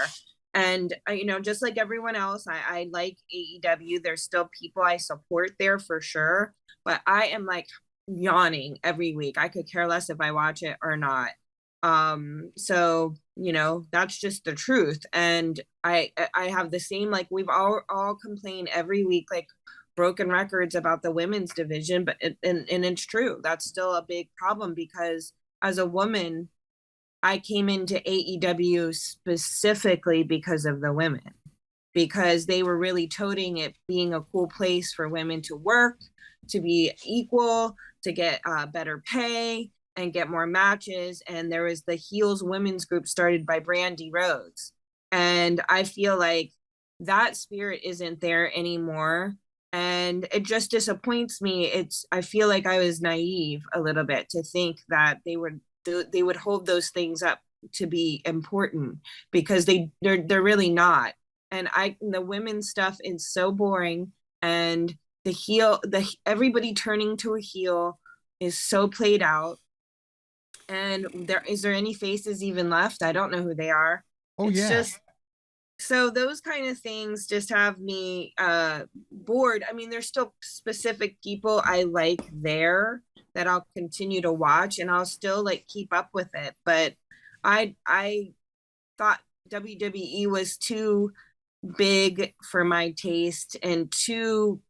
And, just like everyone else, I like AEW. There's still people I support there for sure. But I am like yawning every week. I could care less if I watch it or not. So that's just the truth. And I have the same, like we've all complained every week, like broken records about the women's division, but and it's true. That's still a big problem because as a woman, I came into AEW specifically because of the women, because they were really toting it being a cool place for women to work, to be equal, to get better pay and get more matches. And there was the Heels Women's Group started by Brandy Rhodes. And I feel like that spirit isn't there anymore. And it just disappoints me. I feel like I was naive a little bit to think that they would hold those things up to be important, because they're really not. And the women's stuff is so boring, and everybody turning to a heel is so played out. And is there any faces even left? I don't know who they are. Oh, It's yeah. just, so those kind of things just have me bored. I mean, there's still specific people I like there that I'll continue to watch, and I'll still like keep up with it. But I thought WWE was too big for my taste and too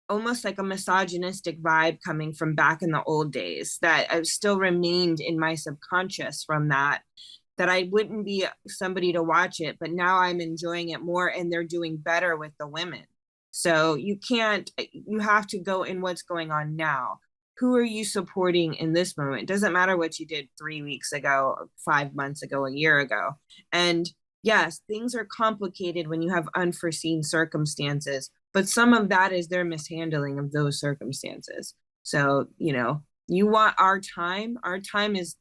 almost like a misogynistic vibe coming from back in the old days that I still remained in my subconscious from that I wouldn't be somebody to watch it, but now I'm enjoying it more, and they're doing better with the women. So you have to go in what's going on now. Who are you supporting in this moment? It doesn't matter what you did 3 weeks ago, 5 months ago, a year ago. And yes, things are complicated when you have unforeseen circumstances, but some of that is their mishandling of those circumstances. So, you want our time. Our time is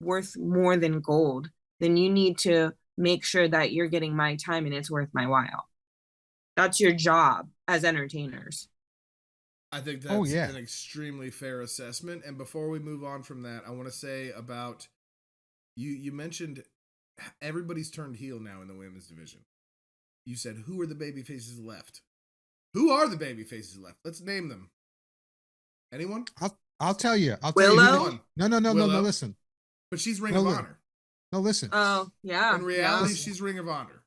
worth more than gold. Then you need to make sure that you're getting my time and it's worth my while. That's your job as entertainers. I think that's an extremely fair assessment. And before we move on from that, I want to say about you mentioned everybody's turned heel now in the women's division. You said, who are the baby faces left? Who are the baby faces left? Let's name them. Anyone? I'll tell you. Willow? No, listen. But she's Ring of Honor. No, listen. Oh, yeah. In reality, she's Ring of Honor.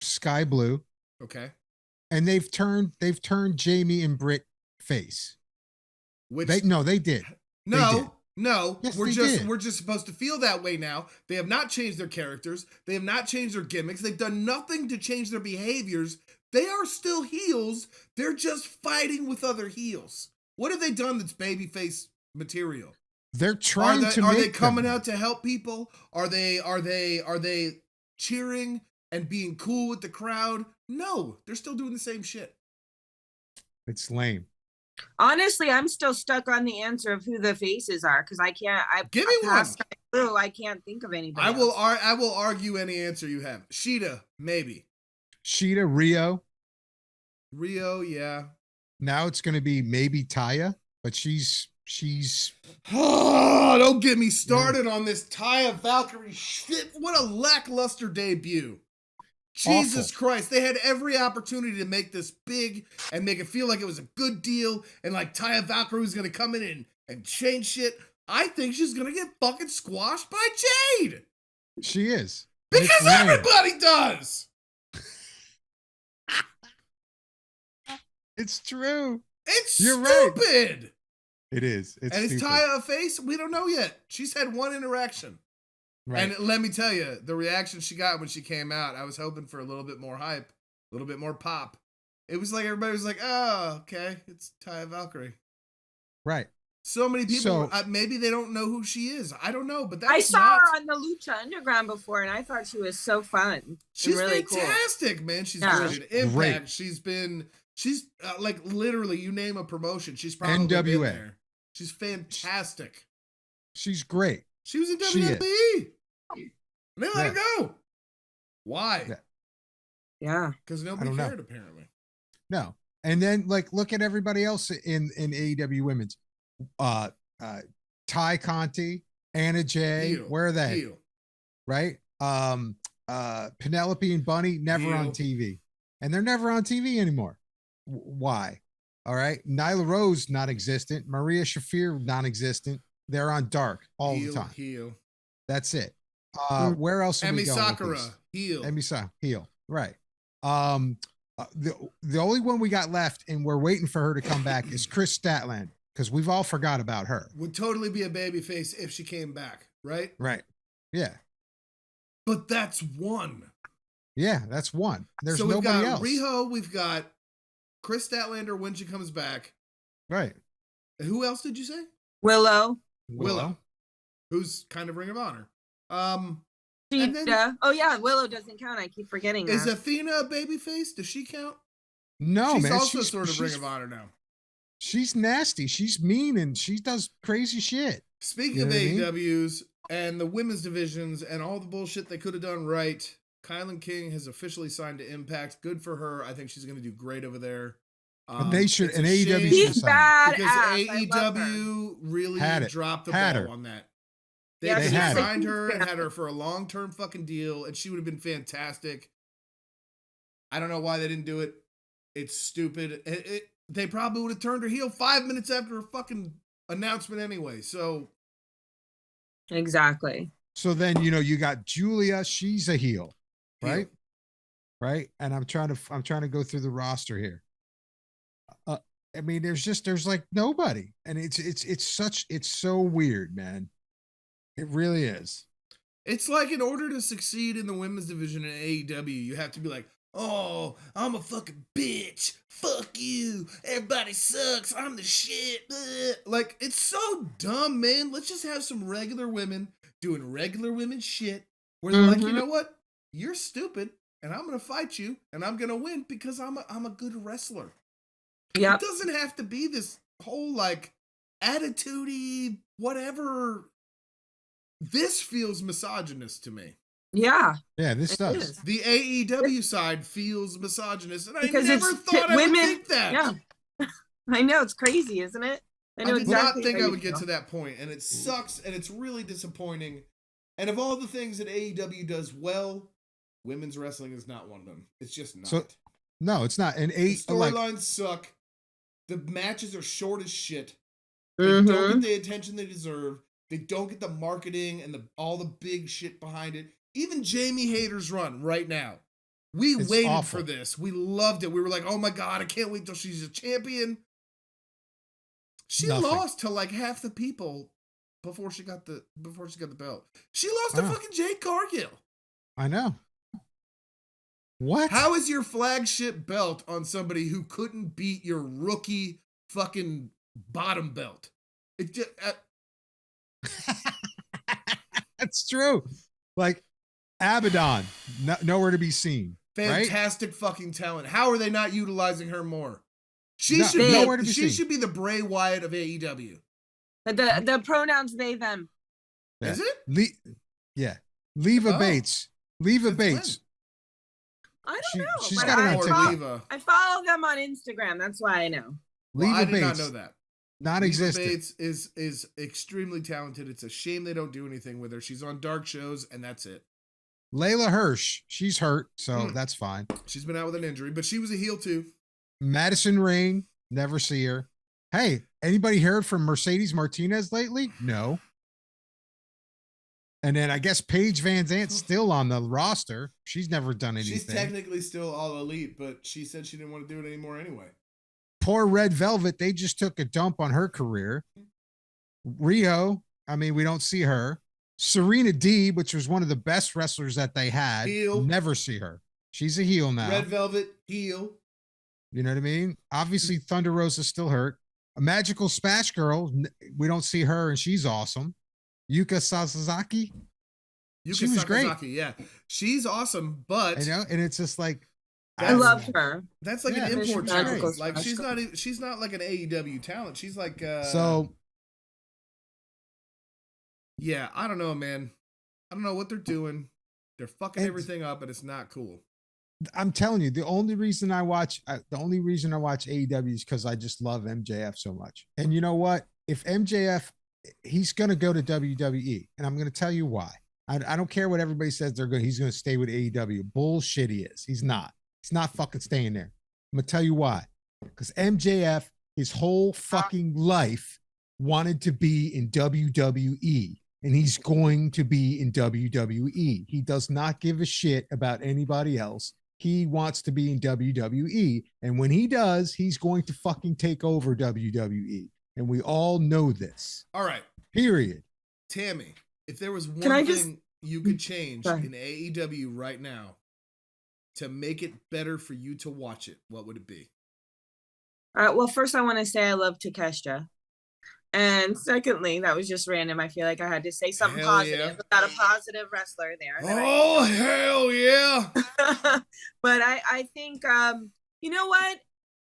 Sky Blue. Okay. And they've turned Jamie and Britt face. They did. No. They did. Yes, we're just supposed to feel that way now. They have not changed their characters. They have not changed their gimmicks. They've done nothing to change their behaviors. They are still heels. They're just fighting with other heels. What have they done that's babyface material? They're trying to. Are they coming out to help people? Are they cheering and being cool with the crowd? No, they're still doing the same shit. It's lame. Honestly, I'm still stuck on the answer of who the faces are, because I can't. Give me one. I can't think of anybody. I will argue any answer you have. Sheeta, maybe. Sheeta, Rio, yeah. Now it's going to be maybe Taya, but she's. Oh, don't get me started on this Taya Valkyrie shit. What a lackluster debut. Jesus Christ. They had every opportunity to make this big and make it feel like it was a good deal, and like Taya Valkyrie was going to come in and change shit. I think she's going to get fucking squashed by Jade. She is. Because everybody does. It's true. You're stupid. Right. It is. And is Taya a face? We don't know yet. She's had one interaction. Right. And let me tell you, the reaction she got when she came out, I was hoping for a little bit more hype, a little bit more pop. It was like everybody was like, oh, okay, it's Taya Valkyrie. Right. So many people, maybe they don't know who she is. I don't know, but I saw her on the Lucha Underground before, and I thought she was so fun. She's really fantastic, cool. Man. She's good at Impact. She's like literally, you name a promotion, she's probably NWA. been there. She's fantastic. She's great. She was in WWE. They let her go. Why? Yeah. Because I nobody don't know. cared, apparently. No. And then like look at everybody else in AEW women's. Uh Ty Conti, Anna Jay, Heel. where are they? Heel. Right? Penelope and Bunny never on Heel. TV. And they're never on TV anymore. Why? All right. Nyla Rose non existent. Maria Shafir non existent. They're on Dark all Heel, the time. Heel. That's it. Where else are we Emi going Sakura. with these? Heel. Emi Sakura, heel. Right. The only one we got left, and we're waiting for her to come back, is Chris Statland, because we've all forgot about her. Would totally be a babyface if she came back, right? Right. Yeah. But that's one. Yeah, that's one. There's so we've nobody got else. Riho, we've got Chris Statlander when she comes back. Right. Who else did you say? Willow. Who's kind of Ring of Honor. Oh yeah, Willow doesn't count. I keep forgetting that. Is Athena a babyface? Does she count? No, she's man. Also sort of Ring of Honor now. She's nasty. She's mean, and she does crazy shit. Speaking of AEWs and the women's divisions and all the bullshit they could have done right, Kylan King has officially signed to Impact. Good for her. I think she's going to do great over there. They should, and AEW She's bad because AEW really dropped the ball on that. They could have signed her and had her for a long-term fucking deal, and she would have been fantastic. I don't know why they didn't do it. It's stupid. They probably would have turned her heel 5 minutes after her fucking announcement anyway. So exactly. So then you got Julia. She's a heel, right? Right. And I'm trying to go through the roster here. I mean, there's like nobody, and it's so weird, man. It really is. It's like in order to succeed in the women's division in AEW, you have to be like, oh, I'm a fucking bitch. Fuck you. Everybody sucks. I'm the shit. Ugh. Like, it's so dumb, man. Let's just have some regular women doing regular women shit where they're like, you know what? You're stupid, and I'm going to fight you, and I'm going to win because I'm a good wrestler. Yeah. It doesn't have to be this whole, like, attitude-y, whatever. This feels misogynist to me. Yeah. Yeah, this does. The AEW side feels misogynist, and I never thought I would think that. Yeah. I know, it's crazy, isn't it? I did not think I would get to that point, and it sucks, and it's really disappointing. And of all the things that AEW does well, women's wrestling is not one of them. It's just not. So, no, it's not. And the storylines suck. The matches are short as shit. They don't get the attention they deserve. They don't get the marketing and all the big shit behind it. Even Jamie Hayter's run right now. It's waited awful. For this. We loved it. We were like, oh my God, I can't wait till she's a champion. She lost to like half the people before she got the belt. She lost to fucking Jade Cargill. I know. What? How is your flagship belt on somebody who couldn't beat your rookie fucking bottom belt? It just That's true. Like Abaddon, nowhere to be seen. Fantastic fucking talent. How are they not utilizing her more? She should be the Bray Wyatt of AEW. The pronouns they them. Yeah. Is it? Leva Bates. Leva Bates. I don't know. She's got it on TikTok. I follow them on Instagram. That's why I know. I did not know that. Non-existent. Leva Bates is extremely talented. It's a shame they don't do anything with her. She's on dark shows, and that's it. Layla Hirsch, she's hurt, so that's fine. She's been out with an injury, but she was a heel too. Madison Rain, never see her. Hey, anybody heard from Mercedes Martinez lately? No. And then I guess Paige Van Zant's still on the roster. She's never done anything. She's technically still all elite, but she said she didn't want to do it anymore anyway. Poor Red Velvet, they just took a dump on her career. Rio, I mean, we don't see her. Serena D, which was one of the best wrestlers that they had, heel. Never see her. She's a heel now. Red Velvet, heel. You know what I mean? Obviously, Thunder Rosa's still hurt. A Magical Smash Girl, we don't see her, and she's awesome. Yuka Sasaki. She was great. Yeah, she's awesome, but and it's just like I love her. That's like an import talent. Like she's not like an AEW talent. She's like yeah, I don't know, man. I don't know what they're doing. They're fucking everything up, and it's not cool. I'm telling you, the only reason I watch AEW is because I just love MJF so much. And you know what? If MJF, he's going to go to WWE, and I'm going to tell you why. I don't care what everybody says he's going to stay with AEW. Bullshit, he is. He's not. He's not fucking staying there. I'm going to tell you why. Because MJF, his whole fucking life, wanted to be in WWE. And he's going to be in WWE. He does not give a shit about anybody else. He wants to be in WWE. And when he does, he's going to fucking take over WWE. And we all know this. All right. Period. Tammy, if there was one thing you could change in AEW right now to make it better for you to watch it, what would it be? Well, first I want to say I love Takeshita. And secondly, that was just random. I feel like I had to say something positive without a positive wrestler there. Oh, hell yeah. But I think, you know what?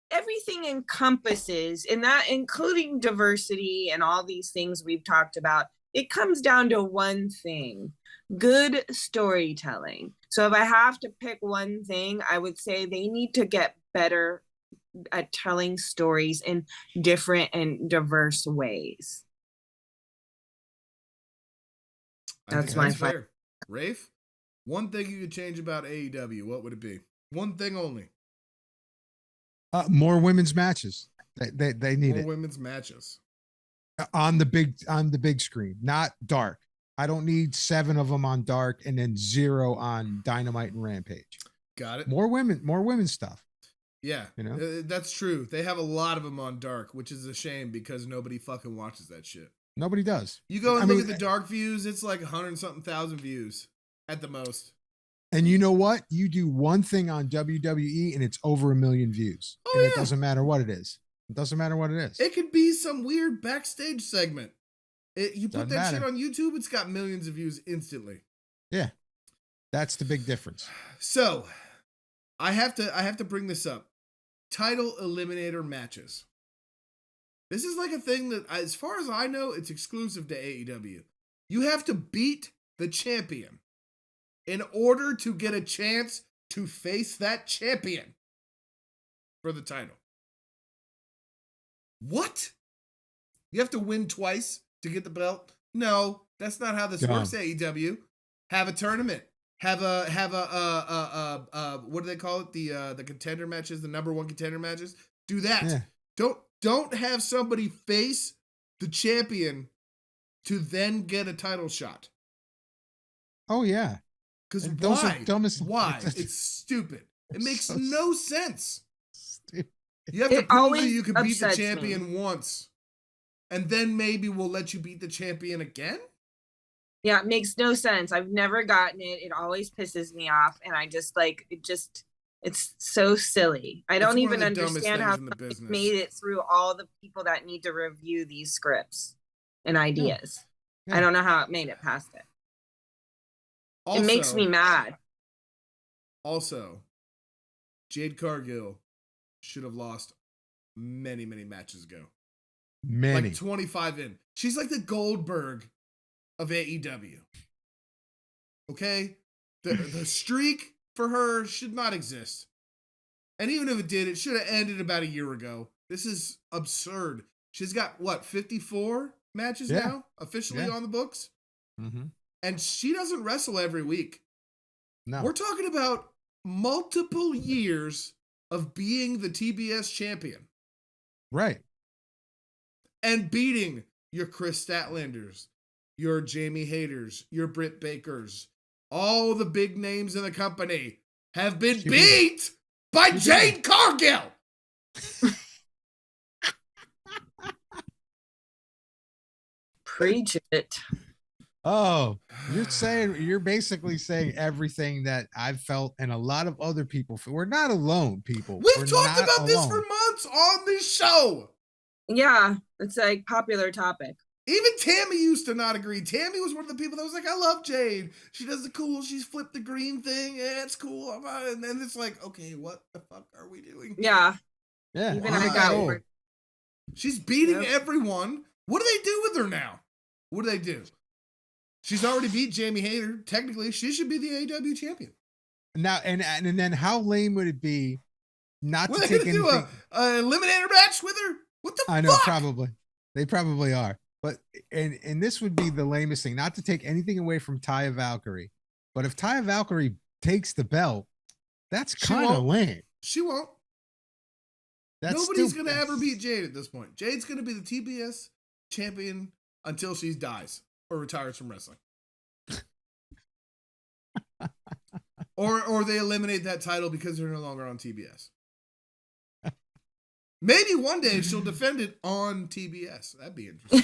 Everything encompasses, and that including diversity and all these things we've talked about, it comes down to one thing: good storytelling. So if I have to pick one thing, I would say they need to get better at telling stories in different and diverse ways. That's my fair. Rafe, one thing you could change about AEW, what would it be? One thing only. More women's matches. They need more women's matches on the big screen, not dark. I don't need 7 of them on dark and then 0 on Dynamite and Rampage. Got it. More women's stuff. Yeah, you know, that's true. They have a lot of them on dark, which is a shame because nobody fucking watches that shit. Nobody does. You go and look at the dark views, it's like 100-something thousand views at the most. And you know what? You do one thing on WWE and it's over 1 million views. Oh, and it doesn't matter what it is. It doesn't matter what it is. It could be some weird backstage segment. You put that shit on YouTube, it's got millions of views instantly. Yeah. That's the big difference. So, I have to bring this up. Title eliminator matches. This is like a thing that, as far as I know, it's exclusive to AEW. You have to beat the champion in order to get a chance to face that champion for the title. What? You have to win twice to get the belt? No, that's not how this works, AEW. Have a tournament. Have a what do they call it? The contender matches, the number 1 contender matches. Do that. Yeah. Don't have somebody face the champion to then get a title shot. Oh yeah. Because why? It's stupid. It makes no sense. Stupid. You have to prove that you can beat the champion once. And then maybe we'll let you beat the champion again? Yeah, it makes no sense. I've never gotten it. It always pisses me off. And I just it's so silly. I don't even understand how it's made it through all the people that need to review these scripts and ideas. Yeah. I don't know how it made it past it. Also, it makes me mad. Also, Jade Cargill should have lost many, many matches ago. Many. Like 25 in. She's like the Goldberg of AEW. Okay? The streak for her should not exist. And even if it did, it should have ended about a year ago. This is absurd. She's got, 54 matches now? Officially on the books? Mm-hmm. And she doesn't wrestle every week. No. We're talking about multiple years of being the TBS champion. Right. And beating your Chris Statlanders, your Jamie Hayters, your Britt Bakers. All the big names in the company have been beat by Jade Cargill. Preach it. Oh, you're basically saying everything that I've felt and a lot of other people feel. We're not alone, people. We've talked about this for months on this show. Yeah, it's like popular topic. Even Tammy used to not agree. Tammy was one of the people that was like, I love Jade. She does the cool, she's flipped the green thing. Yeah, it's cool. And then it's like, okay, what the fuck are we doing? Yeah. Yeah. Even if it got over. She's beating everyone. What do they do with her now? What do they do? She's already beat Jamie Hayter. Technically, she should be the AEW champion. Now, and then how lame would it be not Were to they take gonna do anything? a eliminator match with her? What the fuck? I know, probably. They probably are. But and this would be the lamest thing, not to take anything away from Taya Valkyrie. But if Taya Valkyrie takes the belt, that's kind of lame. She won't. Nobody's gonna ever beat Jade at this point. Jade's gonna be the TBS champion until she dies or retires from wrestling. or they eliminate that title because they're no longer on TBS. Maybe one day she'll defend it on TBS. That'd be interesting.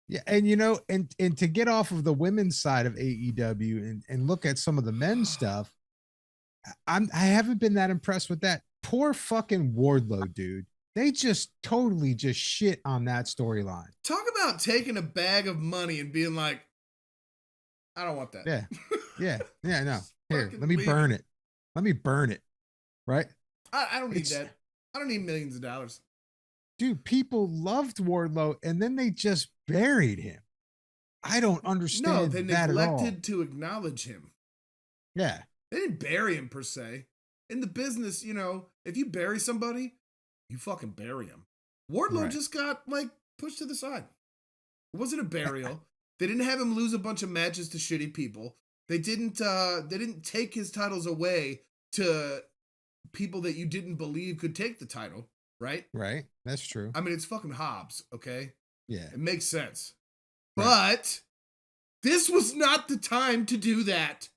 Yeah, and and to get off of the women's side of AEW and look at some of the men's stuff, I haven't been that impressed with that. Poor fucking Wardlow, dude. They just totally just shit on that storyline. Talk about taking a bag of money and being like, I don't want that. Yeah, no. Here, let me burn it. Let me burn it. Right? I don't need that. I don't need millions of dollars. Dude, people loved Wardlow and then they just buried him. I don't understand. No, they that neglected to acknowledge him. Yeah. They didn't bury him per se. In the business, if you bury somebody, you fucking bury him. Wardlow just got pushed to the side. It wasn't a burial. They didn't have him lose a bunch of matches to shitty people. They didn't take his titles away to people that you didn't believe could take the title, right? Right. That's true. I mean, it's fucking Hobbs, okay? Yeah. It makes sense. Right. But this was not the time to do that.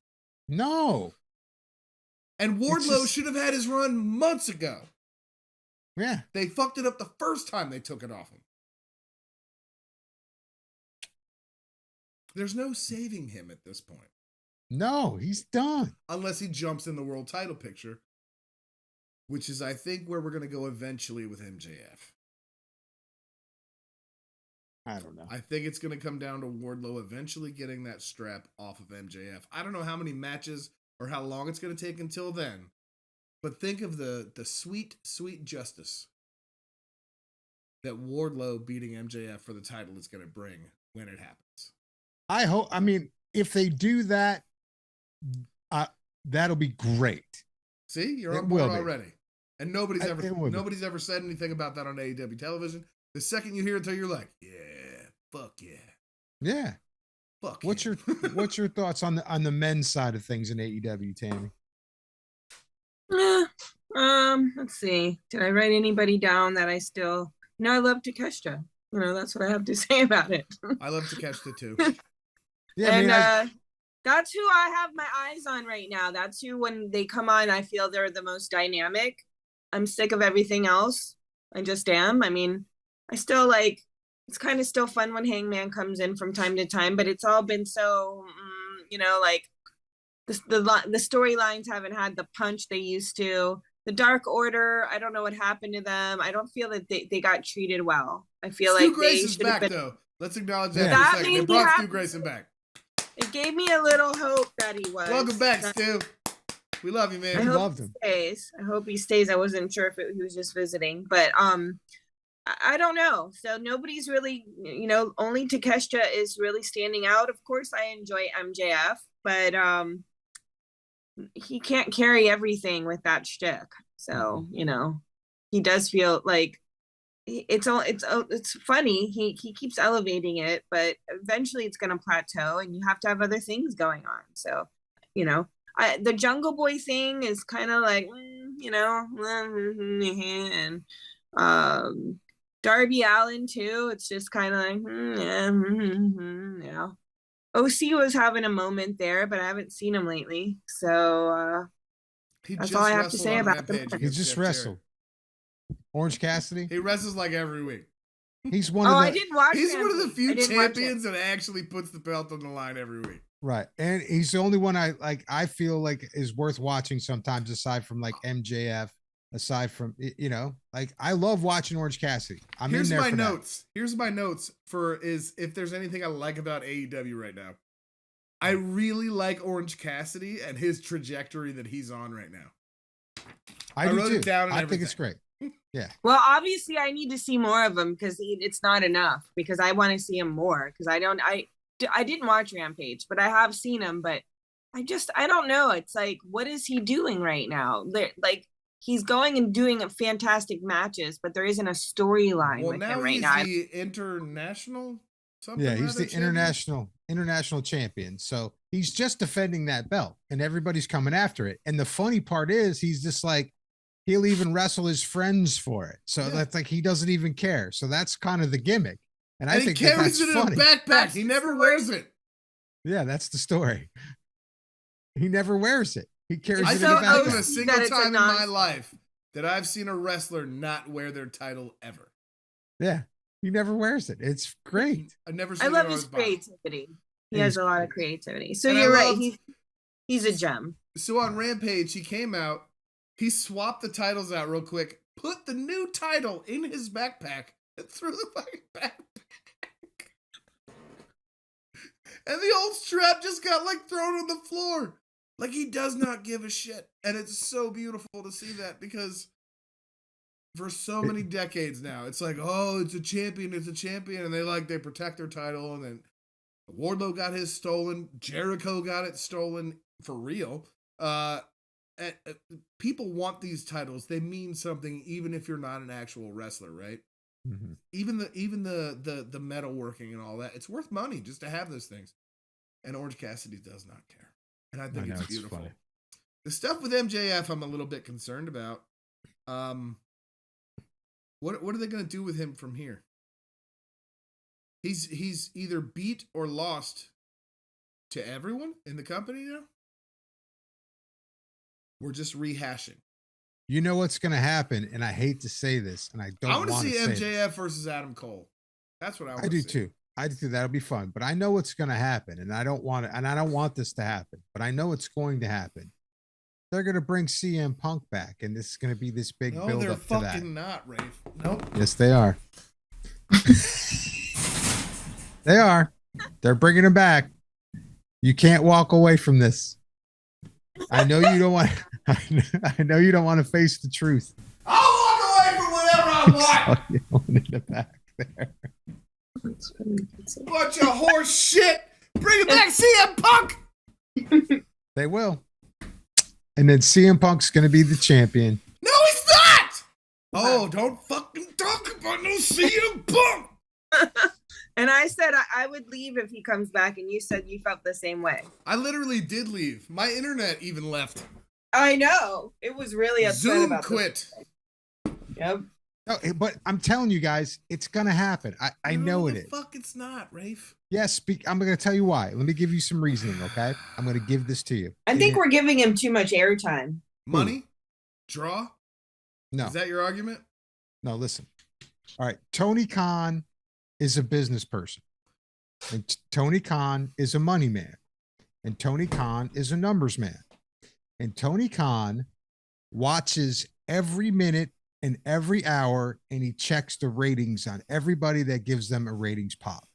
No. And Wardlow should have had his run months ago. Yeah. They fucked it up the first time they took it off him. There's no saving him at this point. No, he's done. Unless he jumps in the world title picture, which is, I think, where we're going to go eventually with MJF. I don't know. I think it's going to come down to Wardlow eventually getting that strap off of MJF. I don't know how many matches or how long it's going to take until then, but think of the sweet, sweet justice that Wardlow beating MJF for the title is going to bring when it happens. I hope, if they do that, that'll be great. See, you're on board already. And nobody's ever said anything about that on AEW television. The second you hear it, you're like, yeah, fuck yeah. Yeah. Fuck. What's your thoughts on the men's side of things in AEW, Tammy? Let's see. Did I write anybody down that I still? No, I love Takeshita. That's what I have to say about it. I love Takeshita too. Yeah, and that's who I have my eyes on right now. That's who, when they come on, I feel they're the most dynamic. I'm sick of everything else. I just am. I still it's kind of still fun when Hangman comes in from time to time, but it's all been so, the storylines haven't had the punch they used to. The Dark Order, I don't know what happened to them. I don't feel that they got treated well. I feel Stu like Grayson's they should back, have been. though. Let's acknowledge that for a second. They brought Stu Grayson back. It gave me a little hope that he was. Welcome back, Stu. We love you, man. I hope he stays. I hope he stays. I wasn't sure if he was just visiting, but I don't know. So nobody's really, only Takeshita is really standing out. Of course, I enjoy MJF, but he can't carry everything with that shtick. So he does feel like it's funny. He keeps elevating it, but eventually it's going to plateau, and you have to have other things going on. So the Jungle Boy thing is kind of like and Darby Allin too. It's just kind of like OC was having a moment there, but I haven't seen him lately. So that's all I have to say about them. He just wrestled. Orange Cassidy. He wrestles like every week. He's one of the. I didn't watch. He's one of the few champions that actually puts the belt on the line every week. Right, and he's the only one I feel like is worth watching sometimes, aside from MJF. Aside from I love watching Orange Cassidy. Here's my notes. Here's my notes for if there's anything I like about AEW right now. I really like Orange Cassidy and his trajectory that he's on right now. I wrote it down. I think it's great. Yeah. Well, obviously, I need to see more of him because it's not enough. Because I want to see him more. Because I didn't watch Rampage, but I have seen him. But I don't know. It's like, what is he doing right now? Like he's going and doing fantastic matches, but there isn't a storyline with him right now. Well, now he's the international something. Yeah, he's the champion? international champion. So he's just defending that belt, and everybody's coming after it. And the funny part is, he's just like, he'll even wrestle his friends for it. So that's like, he doesn't even care. So that's kind of the gimmick. And I think he carries it funny. in a backpack. He never wears it. Yeah, that's the story. He never wears it. He carries it in a backpack. I don't backpack. a single time in my life that I've seen a wrestler not wear their title ever. Yeah, he never wears it. It's great. I've never seen I love his creativity. He has a lot of creativity. So you're right. He's a gem. So on Rampage, he came out. He swapped the titles out real quick, put the new title in his backpack, and threw the fucking backpack. And the old strap just got like thrown on the floor. Like, he does not give a shit. And it's so beautiful to see that, because for so many decades now, it's like, oh, it's a champion. And they protect their title. And then Wardlow got his stolen. Jericho got it stolen for real. People want these titles. They mean something, even if you're not an actual wrestler, right? Mm-hmm. Even the metalworking and all that, it's worth money just to have those things. And Orange Cassidy does not care, and I think it's beautiful. Funny. The stuff with MJF, I'm a little bit concerned about. What are they going to do with him from here? He's either beat or lost to everyone in the company now. We're just rehashing. You know what's going to happen, and I hate to say this, and I want to see MJF versus Adam Cole. That's what I want to see. I do too. That'll be fun. But I know what's going to happen, and I don't want this to happen, but I know it's going to happen. They're going to bring CM Punk back, and this is going to be this big build up to that. No, they're fucking not, Rafe. Nope. Yes, they are. They are. They're bringing him back. You can't walk away from this. I know you don't want. I know you don't want to face the truth. I'll walk away from whatever I want. In the back there. Bunch of horse shit. Bring it back, CM Punk. They will. And then CM Punk's going to be the champion. No, he's not. Oh, don't fucking talk about no CM Punk. And I said I would leave if he comes back, and you said you felt the same way. I literally did leave. My internet even left. I know. It was really upset Zoom about quit. Yep. No, but I'm telling you guys, it's going to happen. I know it is. Fuck, it's not, Rafe. Yes, I'm going to tell you why. Let me give you some reasoning, okay? I'm going to give this to you. I think we're giving him too much airtime. Money? Draw? No. Is that your argument? No, listen. All right. Tony Khan is a business person. And Tony Khan is a money man. And Tony Khan is a numbers man. And Tony Khan watches every minute and every hour, and he checks the ratings on everybody that gives them a ratings pop.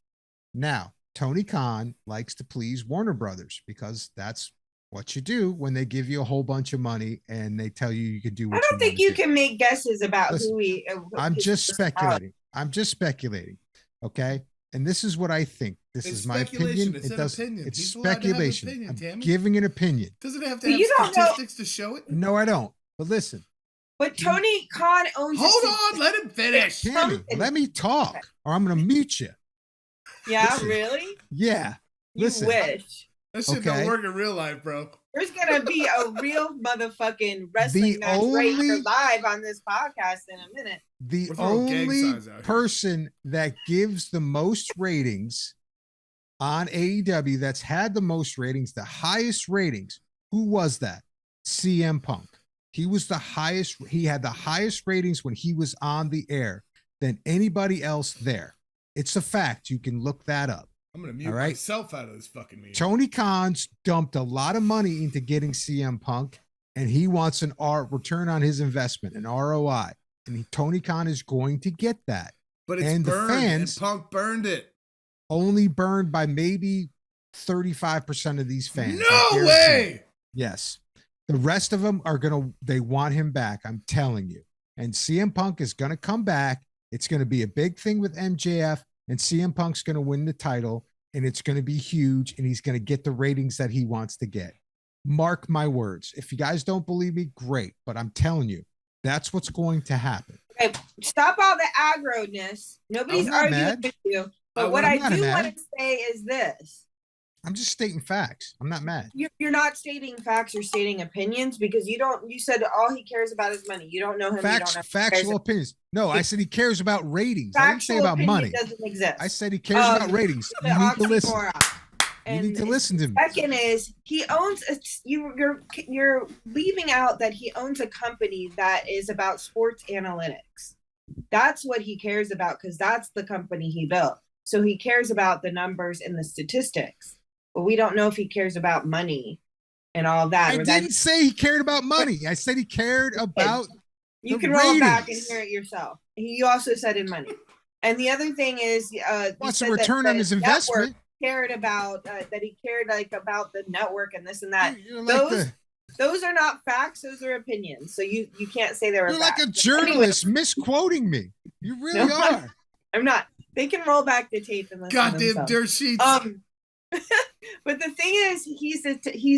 Now, Tony Khan likes to please Warner Brothers, because that's what you do when they give you a whole bunch of money and they tell you can do what you want. I don't think you can make guesses about who he. I'm just speculating. Okay. And this is what I think. This is my opinion. It's speculation. I'm giving an opinion. Doesn't it have to have statistics to show it? No, I don't. But listen. But Tony Khan owns. Hold on, let him finish. Tammy, let me talk, or I'm going to mute you. Yeah, listen. Really? Yeah. Listen. You wish. That shit don't work in real life, bro. There's gonna be a real motherfucking wrestling match right here live on this podcast in a minute. The only person that gives the most ratings on AEW, that's had the most ratings, the highest ratings, who was that? CM Punk. He was the highest. He had the highest ratings when he was on the air than anybody else there. It's a fact. You can look that up. I'm going to mute myself out of this fucking meeting. Tony Khan's dumped a lot of money into getting CM Punk, and he wants an return on his investment, an ROI. And Tony Khan is going to get that. But it's burned, the fans, and Punk burned it. Only burned by maybe 35% of these fans. No way! Yes. The rest of them they want him back, I'm telling you. And CM Punk is going to come back. It's going to be a big thing with MJF. And CM Punk's going to win the title. and it's going to be huge, and he's going to get the ratings that he wants to get. Mark my words. If you guys don't believe me, great, but I'm telling you, that's what's going to happen. Okay, stop all the aggro-ness. Nobody's arguing with you. But what I do want to say is this. I'm just stating facts. I'm not mad. You're not stating facts, you're stating opinions, because you said all he cares about is money. You don't know him. Factual opinions. No, I said he cares about ratings. Factual I didn't say about money. Doesn't exist. I said he cares about ratings. You need to listen. You need to listen to me. Second is he owns you're leaving out that he owns a company that is about sports analytics. That's what he cares about, because that's the company he built. So he cares about the numbers and the statistics. But we don't know if he cares about money and all that. I didn't say he cared about money. I said he cared about you can roll back and hear it yourself. You also said in money. And the other thing is what's a return on his investment? Cared about that he cared about the network and this and that. Those are not facts, those are opinions. So you can't say they were You're facts. Like a journalist misquoting me. You really are. I'm not. They can roll back the tape and listen. Goddamn dirt sheets. But the thing is, he's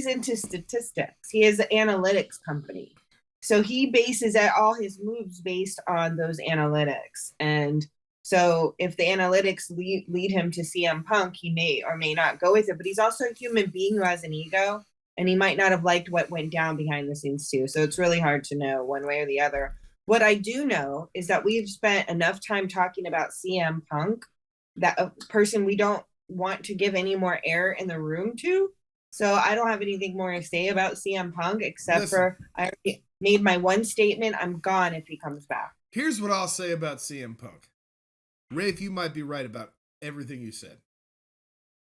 into statistics. He has an analytics company, so he bases all his moves based on those analytics. And so, if the analytics lead him to CM Punk, he may or may not go with it. But he's also a human being who has an ego, and he might not have liked what went down behind the scenes too. So it's really hard to know one way or the other. What I do know is that we've spent enough time talking about CM Punk, that a person we don't want to give any more air in the room to. So I don't have anything more to say about CM Punk except for I made my one statement. I'm gone if he comes back. Here's what I'll say about CM Punk. Rafe, you might be right about everything you said.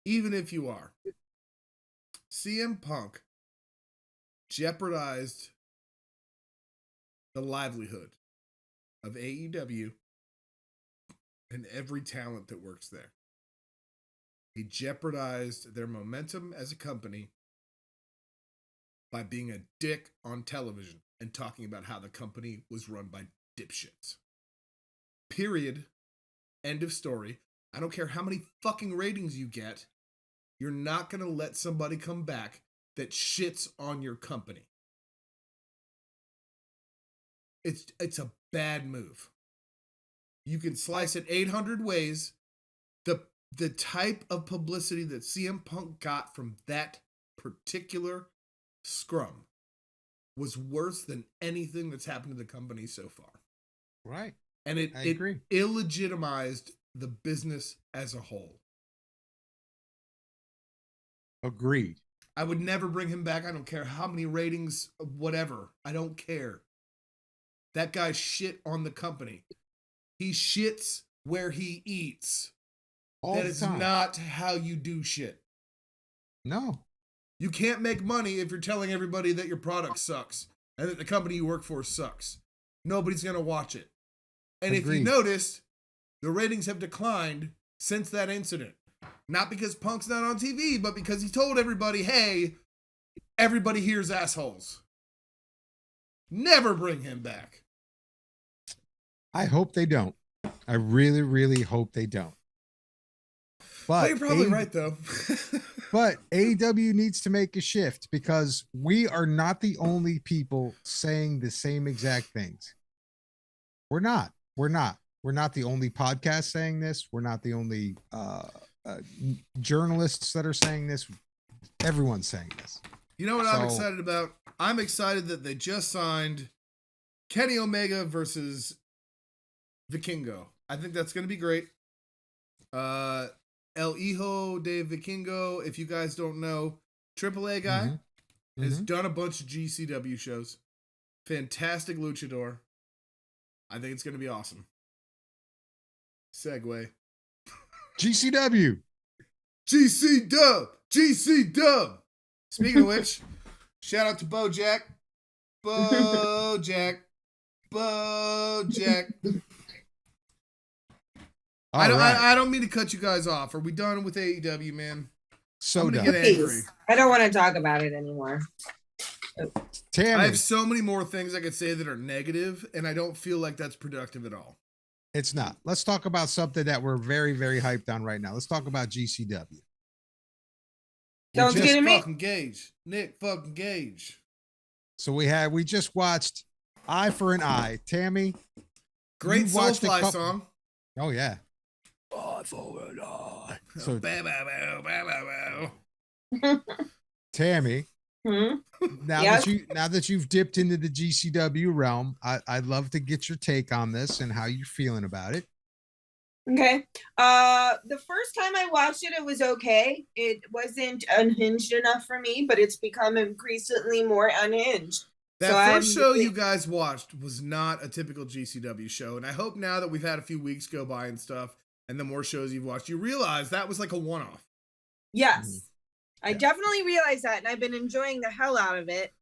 Even if you are, CM Punk jeopardized the livelihood of AEW and every talent that works there. He jeopardized their momentum as a company by being a dick on television and talking about how the company was run by dipshits. Period. End of story. I don't care how many fucking ratings you get. You're not going to let somebody come back that shits on your company. It's a bad move. You can slice it 800 ways. The type of publicity that CM Punk got from that particular scrum was worse than anything that's happened to the company so far. Right. And it illegitimized the business as a whole. Agreed. I would never bring him back. I don't care how many ratings, whatever. I don't care. That guy shit on the company. He shits where he eats. That is not how you do shit. No. You can't make money if you're telling everybody that your product sucks and that the company you work for sucks. Nobody's going to watch it. And If you noticed, the ratings have declined since that incident. Not because Punk's not on TV, but because he told everybody, hey, everybody here's assholes. Never bring him back. I hope they don't. I really, really hope they don't. But you're probably right, though. But AEW needs to make a shift, because we are not the only people saying the same exact things. We're not the only podcast saying this. We're not the only journalists that are saying this. Everyone's saying this. You know what I'm excited about? I'm excited that they just signed Kenny Omega versus Vikingo. I think that's going to be great. El Hijo de Vikingo, if you guys don't know, AAA guy, has done a bunch of GCW shows. Fantastic luchador. I think it's going to be awesome. Segue. GCW. GC Dub. GC Dub. Speaking of which, shout out to Bojack. Bojack. I don't mean to cut you guys off. Are we done with AEW, man? So done. Get angry. I don't want to talk about it anymore. Tammy. I have so many more things I could say that are negative, and I don't feel like that's productive at all. It's not. Let's talk about something that we're very, very hyped on right now. Let's talk about GCW. Sounds good to me. Fucking Gage. Nick fucking Gage. So we just watched Eye for an Eye. Tammy, Great you watched Soulfly song. Oh yeah. Eye for an Eye. So Bow, bow, bow, bow, bow, bow. Tammy, Hmm? now Yes? that you've dipped into the GCW realm, I'd love to get your take on this and how you're feeling about it. Okay. The first time I watched it, it was okay. It wasn't unhinged enough for me, but it's become increasingly more unhinged. That So first show really- you guys watched was not a typical GCW show, and I hope now that we've had a few weeks go by and stuff, and the more shows you've watched, you realize that was like a one-off. Yes. I Yeah. definitely realize that, and I've been enjoying the hell out of it,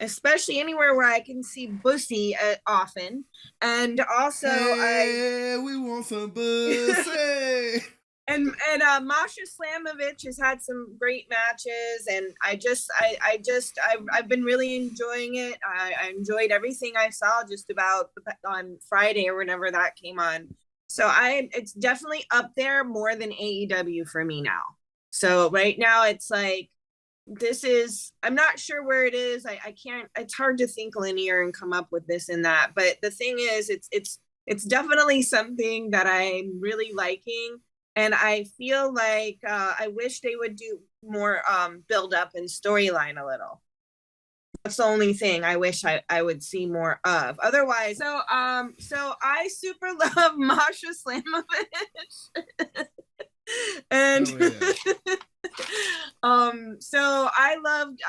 especially anywhere where I can see Bussy often. And also, Hey, we want some pussy. Masha Slamovich has had some great matches, and I've been really enjoying it. I enjoyed everything I saw just about on Friday or whenever that came on. So it's definitely up there more than AEW for me now. So right now it's like I'm not sure where it is. I can't, it's hard to think linear and come up with this and that. But the thing is, it's definitely something that I'm really liking. And I feel like I wish they would do more build up and storyline a little. That's the only thing I wish I would see more of. Otherwise, so I super love Masha Slamovich. And so I loved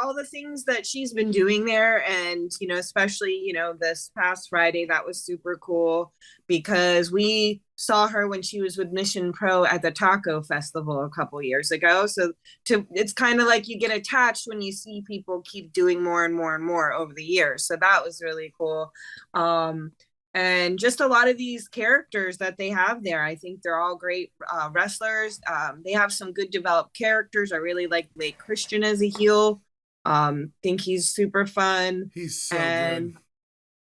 all the things that she's been doing there, and especially this past Friday, that was super cool because we saw her when she was with Mission Pro at the Taco Festival a couple years ago. So it's kind of like you get attached when you see people keep doing more and more and more over the years. So that was really cool. And just a lot of these characters that they have there, I think they're all great wrestlers. They have some good developed characters. I really like Blake Christian as a heel. Think he's super fun. He's so good.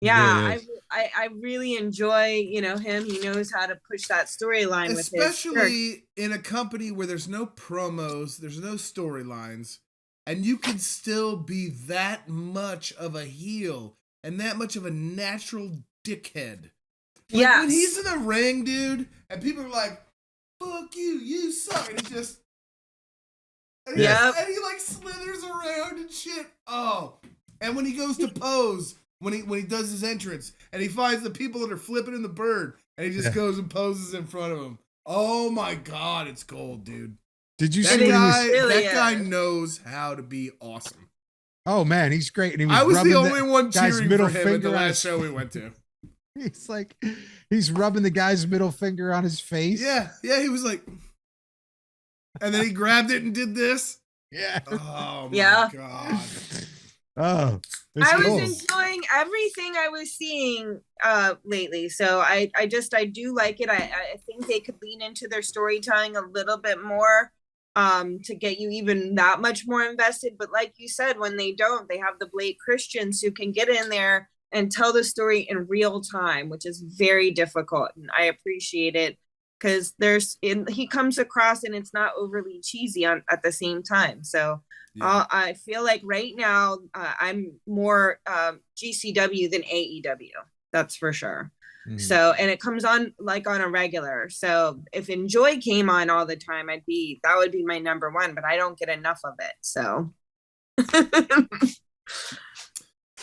Yeah, Really I really enjoy him. He knows how to push that storyline with his especially in a company where there's no promos, there's no storylines, and you can still be that much of a heel and that much of a natural dickhead. Yeah, When he's in the ring, dude, and people are like, fuck you, you suck. And and he like slithers around and shit. Oh. And when he goes to pose, when he does his entrance, and he finds the people that are flipping in the bird, and he just goes and poses in front of them. Oh my god, it's gold, dude. Did you That see that guy knows how to be awesome. Oh man, he's great. And I was the only one guy's cheering middle for him at the finger on last his- show we went to. He's rubbing the guy's middle finger on his face. Yeah, he was like, and then he grabbed it and did this. Yeah. Oh my Yeah. god. Oh, I was cool. enjoying everything I was seeing lately. So I do like it. I think they could lean into their storytelling a little bit more to get you even that much more invested. But like you said, when they don't, they have the Blake Christians who can get in there and tell the story in real time, which is very difficult. And I appreciate it because he comes across and it's not overly cheesy at the same time. So I feel like right now I'm more GCW than AEW. That's for sure. Mm-hmm. So, and it comes on like on a regular. So if Enjoy came on all the time, that would be my number one, but I don't get enough of it. So.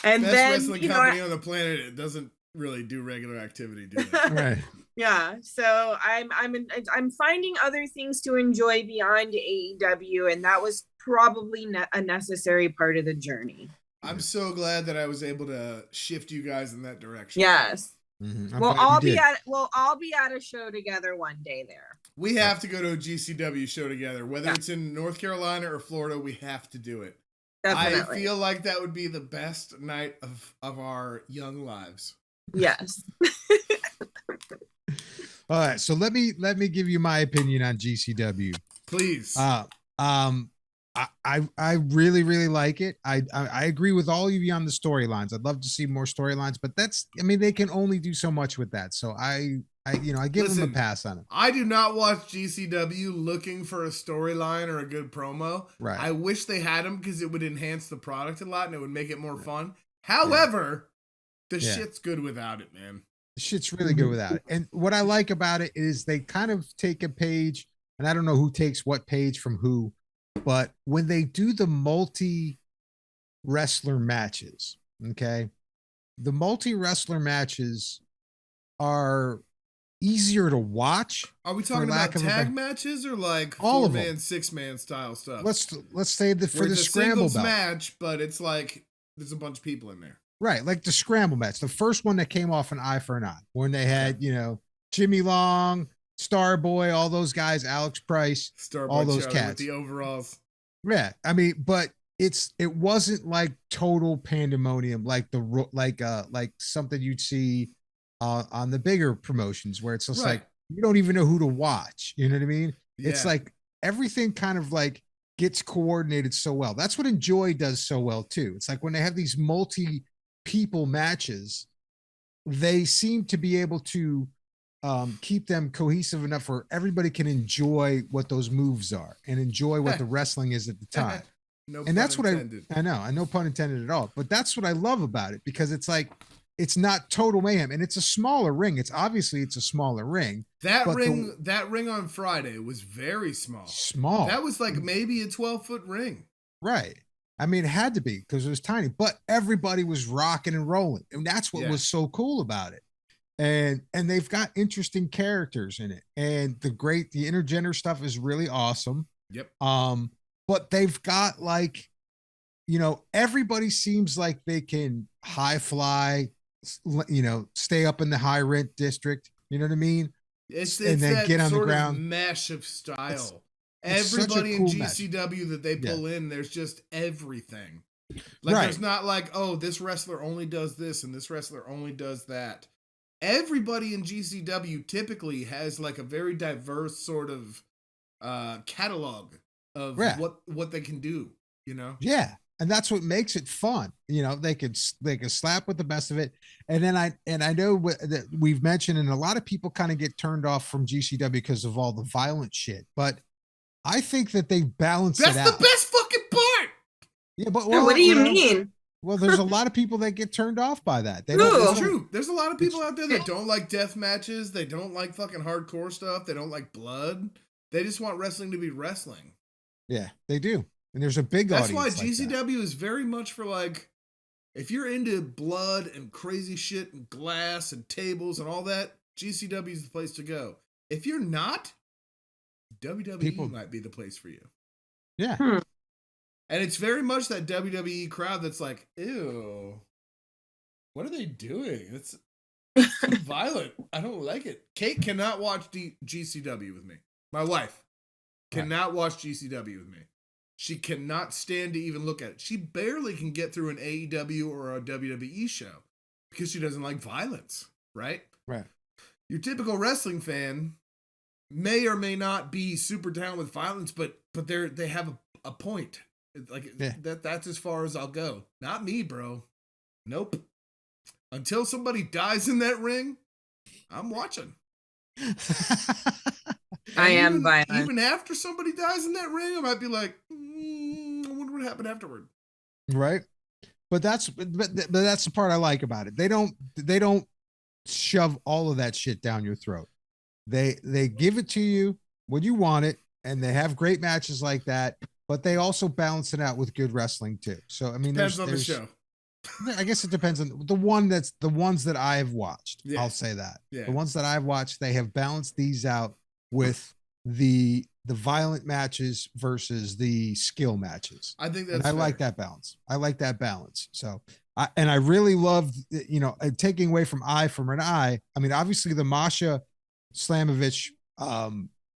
And best then, wrestling company on the planet, it doesn't really do regular activity, do they? Right. Yeah, so I'm finding other things to enjoy beyond AEW, and that was probably a necessary part of the journey. I'm so glad that I was able to shift you guys in that direction. Yes. Mm-hmm. We'll all be at a show together one day there. We have to go to a GCW show together, whether it's in North Carolina or Florida. We have to do it. Definitely. I feel like that would be the best night of our young lives. Yes. All right, so let me give you my opinion on GCW. Please. I really like it. I agree with all of you on the storylines. I'd love to see more storylines, but they can only do so much with that. So I I give him a Listen, pass on it. I do not watch GCW looking for a storyline or a good promo. Right. I wish they had them because it would enhance the product a lot and it would make it more fun. However, the shit's good without it, man. The shit's really good without it. And what I like about it is they kind of take a page, and I don't know who takes what page from who, but when they do the multi wrestler matches, okay, the multi wrestler matches are easier to watch. Are we talking about tag matches or like all 4-man, 6-man style stuff? Let's say that for the scramble belt match, but it's like there's a bunch of people in there. Right, like the scramble match, the first one that came off an eye for an eye, when they had Jimmy Long, Starboy, all those guys, Alex Price, all those cats with the overalls. Yeah, I mean, but it wasn't like total pandemonium, like something you'd see on the bigger promotions where it's just like you don't even know who to watch. You know what I mean? Yeah. It's like everything kind of like gets coordinated so well. That's what Enjoy does so well too. It's like when they have these multi-people matches, they seem to be able to keep them cohesive enough where everybody can enjoy what those moves are and enjoy what the wrestling is at the time. And that's what I know. No pun intended at all. But that's what I love about it, because it's like it's not total mayhem, and it's a smaller ring. It's a smaller ring. That ring on Friday was very small. Small. That was like maybe a 12-foot ring. Right. I mean, it had to be because it was tiny, but everybody was rocking and rolling, and that's what was so cool about it. And they've got interesting characters in it, and the intergender stuff is really awesome. Yep. But they've got like, everybody seems like they can high fly, stay up in the high rent district. You know what I mean? It's and then that get on the ground. Mesh of style. Everybody in GCW that they pull in, there's just everything. Like there's not like, oh, this wrestler only does this and this wrestler only does that. Everybody in GCW typically has like a very diverse sort of catalog of what they can do, Yeah. And that's what makes it fun. They can slap with the best of it. And then I know that we've mentioned, and a lot of people kind of get turned off from GCW because of all the violent shit, but I think that they balance it out. That's the best fucking part. Yeah, but what do you mean? Well, there's a lot of people that get turned off by that. It's true. There's a lot of people out there that don't like death matches. They don't like fucking hardcore stuff. They don't like blood. They just want wrestling to be wrestling. Yeah, they do. And there's a big audience. That's why GCW is very much for like, if you're into blood and crazy shit and glass and tables and all that, GCW is the place to go. If you're not, WWE might be the place for you. Yeah. And it's very much that WWE crowd that's like, ew, what are they doing? It's too violent. I don't like it. Kate cannot watch GCW with me. My wife cannot watch GCW with me. She cannot stand to even look at it. She barely can get through an AEW or a WWE show because she doesn't like violence, right? Right. Your typical wrestling fan may or may not be super down with violence, but they have a point. Like that's as far as I'll go. Not me, bro. Nope. Until somebody dies in that ring, I'm watching. I am violent. Even after somebody dies in that ring, I might be like, I wonder what happened afterward. Right. But that's the part I like about it. They don't shove all of that shit down your throat. They give it to you when you want it, and they have great matches like that, but they also balance it out with good wrestling too. So I mean, depends on the show. I guess it depends on the ones that I've watched. Yeah. I'll say that. Yeah. The ones that I've watched, they have balanced these out with the violent matches versus the skill matches. I think that's I like that balance. So I really loved, taking away from eye from an eye. I mean, obviously the Masha Slamovich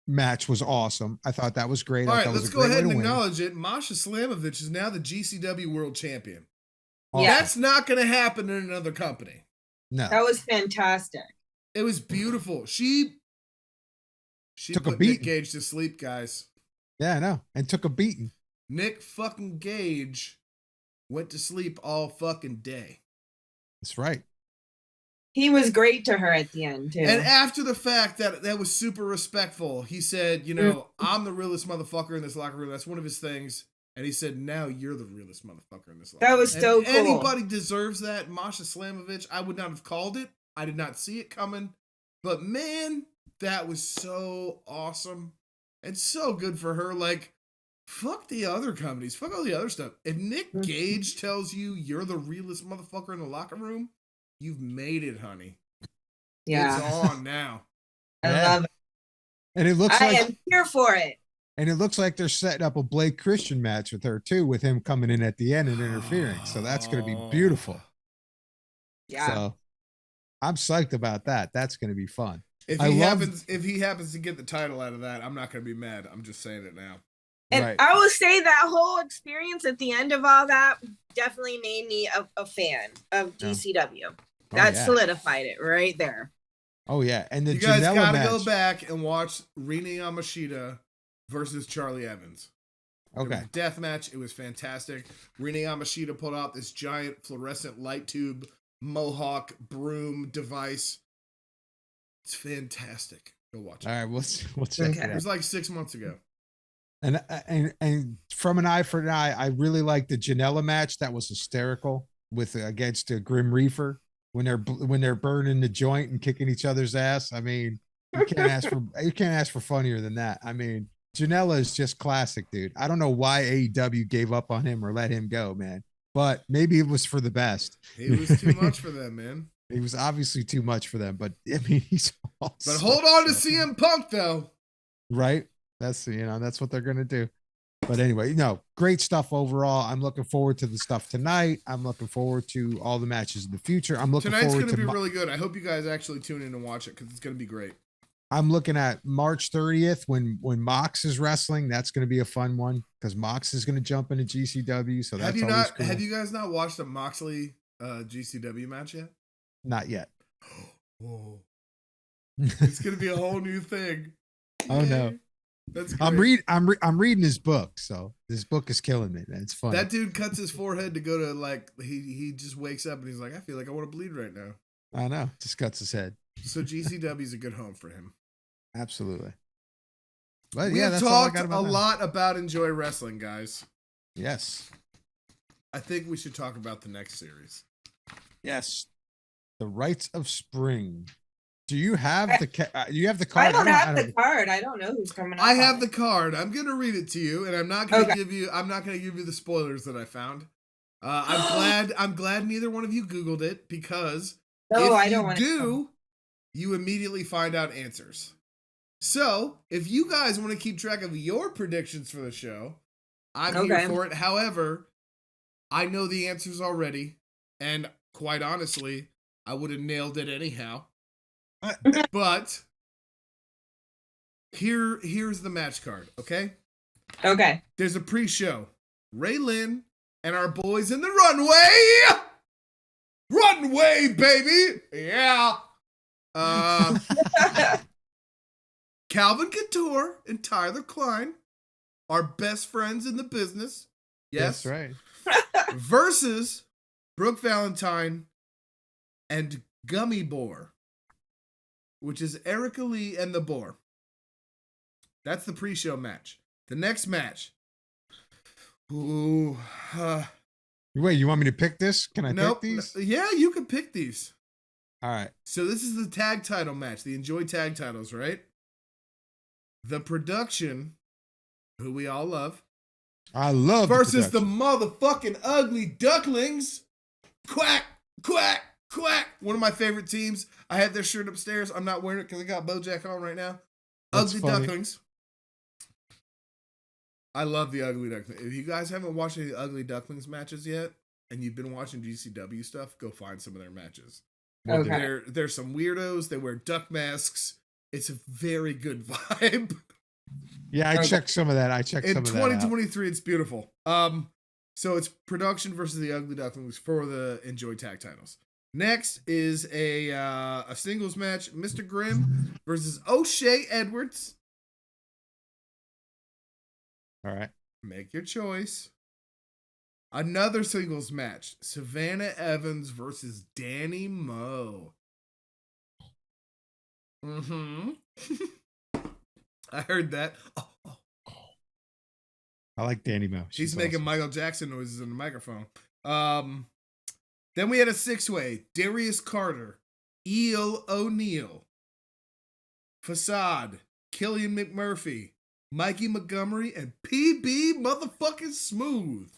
match was awesome. I thought that was great. All right, let's go ahead and acknowledge it. Masha Slamovich is now the GCW World Champion. Yeah. That's not going to happen in another company. No. That was fantastic. It was beautiful. She took a put beating. Nick Gage to sleep, guys. Yeah, I know. And took a beating. Nick fucking Gage went to sleep all fucking day. That's right. He was great to her at the end too. And after the fact that was super respectful, he said, you know, I'm the realest motherfucker in this locker room. That's one of his things. And he said, now you're the realest motherfucker in this locker room. That was so cool. Anybody deserves that. Masha Slamovich, I would not have called it. I did not see it coming. But man, that was so awesome. And so good for her. Like, fuck the other companies. Fuck all the other stuff. If Nick Gage tells you you're the realest motherfucker in the locker room, you've made it, honey. Yeah. It's on now. I love it. And it looks I like am here for it. And it looks like they're setting up a Blake Christian match with her too, with him coming in at the end and interfering. So that's going to be beautiful. Yeah. So I'm psyched about that. That's going to be fun. If he happens to get the title out of that, I'm not going to be mad. I'm just saying it now. And right. I will say that whole experience at the end of all that definitely made me a fan of GCW. That solidified it right there. Oh yeah, and the you guys Janela gotta match. go back and watch Rina Yamashita versus Charlie Evans. Okay, death match. It was fantastic. Rina Yamashita pulled out this giant fluorescent light tube mohawk broom device. It's fantastic. Go watch it. All right, we'll check it out. It was like 6 months ago. And from an eye for an eye, I really liked the Janela match. That was hysterical with against Grim Reaper when they're burning the joint and kicking each other's ass. I mean, you can't ask for funnier than that. I mean, Janela is just classic, dude. I don't know why AEW gave up on him or let him go, man. But maybe it was for the best. He was too much for them, man. He was obviously too much for them, but I mean, he's awesome. But hold on to CM Punk, though. Right? That's what they're gonna do. But anyway, great stuff overall. I'm looking forward to the stuff tonight. I'm looking forward to all the matches in the future. Tonight's gonna be really good. I hope you guys actually tune in and watch it because it's gonna be great. I'm looking at March 30th when Mox is wrestling. That's gonna be a fun one because Mox is gonna jump into GCW. So that's always cool. Have you guys not watched the Moxley GCW match yet? Not yet. Whoa. It's gonna be a whole new thing. Oh no. That's great. I'm reading his book, so this book is killing me, man. It's fun. That dude cuts his forehead to go to he just wakes up and he's like, I feel like I want to bleed right now. I know, just cuts his head. So GCW is a good home for him. Absolutely. But we have that's talked all I got about a lot about Enjoy Wrestling, guys. Yes. I think we should talk about the next series. Yes. The Rites of Spring. Do you have you have the card? I don't have the card. I don't know who's coming up. I have the card. I'm gonna read it to you, and I'm not gonna give you the spoilers that I found. I'm glad neither one of you Googled it because you immediately find out answers. So if you guys want to keep track of your predictions for the show, I'm here for it. However, I know the answers already, and quite honestly, I would have nailed it anyhow. But here's the match card, okay? Okay. There's a pre-show. Ray Lynn and our boys in the runway. Runway, baby. Yeah. Calvin Couture and Tyler Klein, our best friends in the business. Yes. That's right. Versus Brooke Valentine and Gummy Boar, which is Erica Lee and the Boar. That's the pre-show match. The next match. Ooh. Wait, you want me to pick this? Can I pick these? Yeah, you can pick these. All right. So this is the tag title match, the Enjoy tag titles, right? The Production, who we all love. I love versus the motherfucking Ugly Ducklings. Quack, quack, quack. One of my favorite teams. I have their shirt upstairs. I'm not wearing it because I got BoJack on right now. That's Ugly funny. Ducklings. I love the Ugly Ducklings. If you guys haven't watched any Ugly Ducklings matches yet, and you've been watching GCW stuff, go find some of their matches. Okay. There's some weirdos. They wear duck masks. It's a very good vibe. Yeah, I checked some of that. In 2023, it's beautiful. So it's Production versus the Ugly Ducklings for the Enjoy tag titles. Next is a singles match: Mr. Grimm versus O'Shea Edwards. All right, make your choice. Another singles match: Savannah Evans versus Danny Moe. Mm-hmm. I heard that. Oh. I like Danny Mo. He's making awesome. Michael Jackson noises in the microphone. Then we had a 6-way. Darius Carter, Eel O'Neal, Facade, Killian McMurphy, Mikey Montgomery, and PB motherfucking Smooth.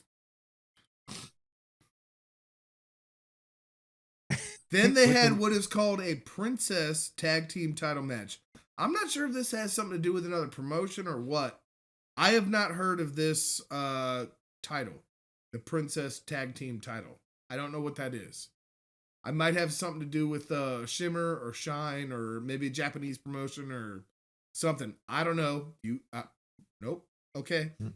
Then they had what is called a Princess Tag Team title match. I'm not sure if this has something to do with another promotion or what. I have not heard of this title, the Princess Tag Team title. I don't know what that is. I might have something to do with Shimmer or Shine or maybe a Japanese promotion or something. I don't know. Nope. Okay. Mm-mm.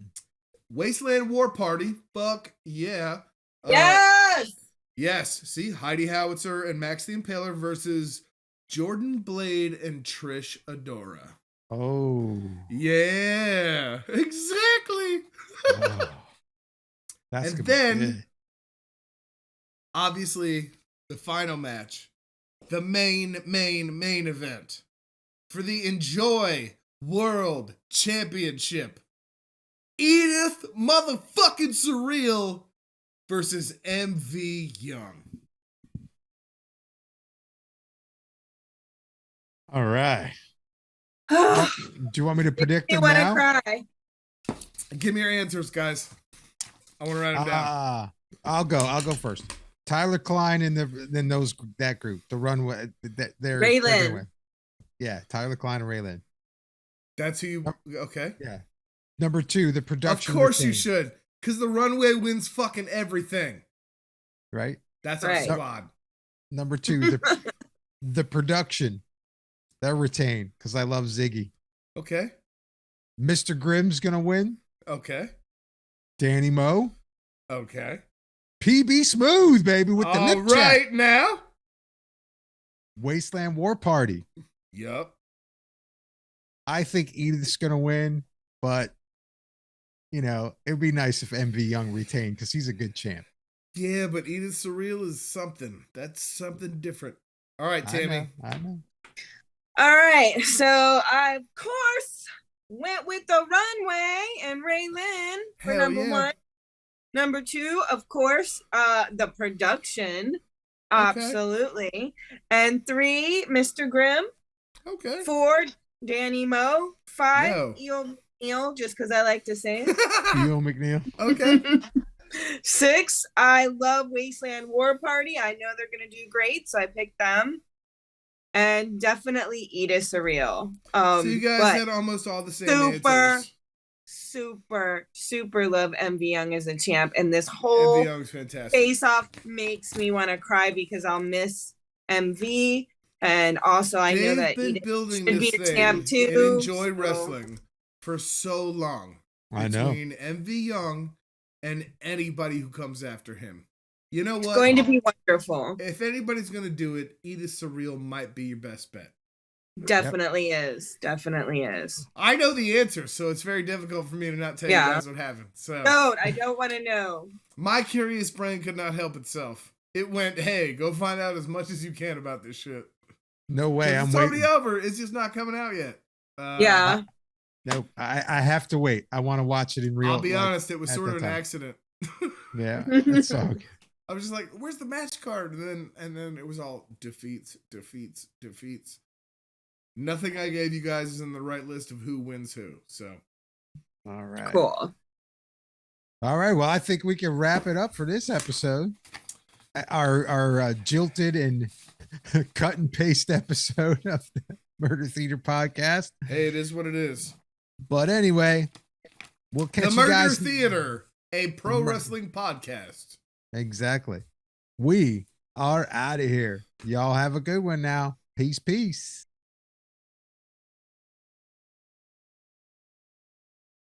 Wasteland War Party. Fuck yeah. Yes. Yes. See, Heidi Howitzer and Max the Impaler versus Jordan Blade and Trish Adora. Oh. Yeah. Exactly. Oh. That's and then, obviously, the final match, the main event for the Enjoy World Championship. Edith motherfucking Surreal versus MV Young. All right. Do you want me to predict them now? Cry. Give me your answers, guys. I want to write them down. I'll go first. Tyler Klein and that group, the Runway. They're Raylan. Yeah, Tyler Klein and Raylan. That's who you. Okay. Yeah. Number 2, the production. Of course you should, because the Runway wins fucking everything. Right. That's our squad. Number 2, the production. They're retained because I love Ziggy. Okay. Mr. Grimm's gonna win. Okay. Danny Mo. Okay. PB Smooth, baby, with the lip check. All right now. Wasteland War Party. Yup. I think Edith's gonna win, but it'd be nice if MV Young retained because he's a good champ. Yeah, but Edith Surreal is something. That's something different. All right, Tammy. I know. All right, so I of course went with the Runway and Raylan for number 1. Number 2, of course, the production. Okay. Absolutely. And 3, Mr. Grimm. Okay. 4, Danny Mo. 5, Eel McNeil, just because I like to say it. Eel McNeil. Okay. 6, I love Wasteland War Party. I know they're going to do great, so I picked them. And definitely Edith Surreal. So you guys had almost all the same answers. Super love MV Young as a champ. And this whole face-off makes me want to cry because I'll miss MV. And also I know that Edith should be a champ too. Enjoy wrestling for so long. I know. Between MV Young and anybody who comes after him. You know what? It's going to be wonderful. If anybody's going to do it, Edith Surreal might be your best bet. Definitely is. Definitely is. I know the answer, so it's very difficult for me to not tell you guys what happened. So I don't want to know. My curious brain could not help itself. It went, hey, go find out as much as you can about this shit. No way. It's already over. It's just not coming out yet. Nope. I have to wait. I want to watch it in real. I'll be honest. It was sort of an accident. Yeah. It's all good. I was just like, where's the match card? And then it was all defeats. Nothing I gave you guys is in the right list of who wins who. So, all right. Cool. All right. Well, I think we can wrap it up for this episode. Our jilted and cut and paste episode of the Murder Theater podcast. Hey, it is what it is. But anyway, we'll catch you guys. The Murder Theater, a pro wrestling podcast. Exactly. We are out of here. Y'all have a good one now. Peace.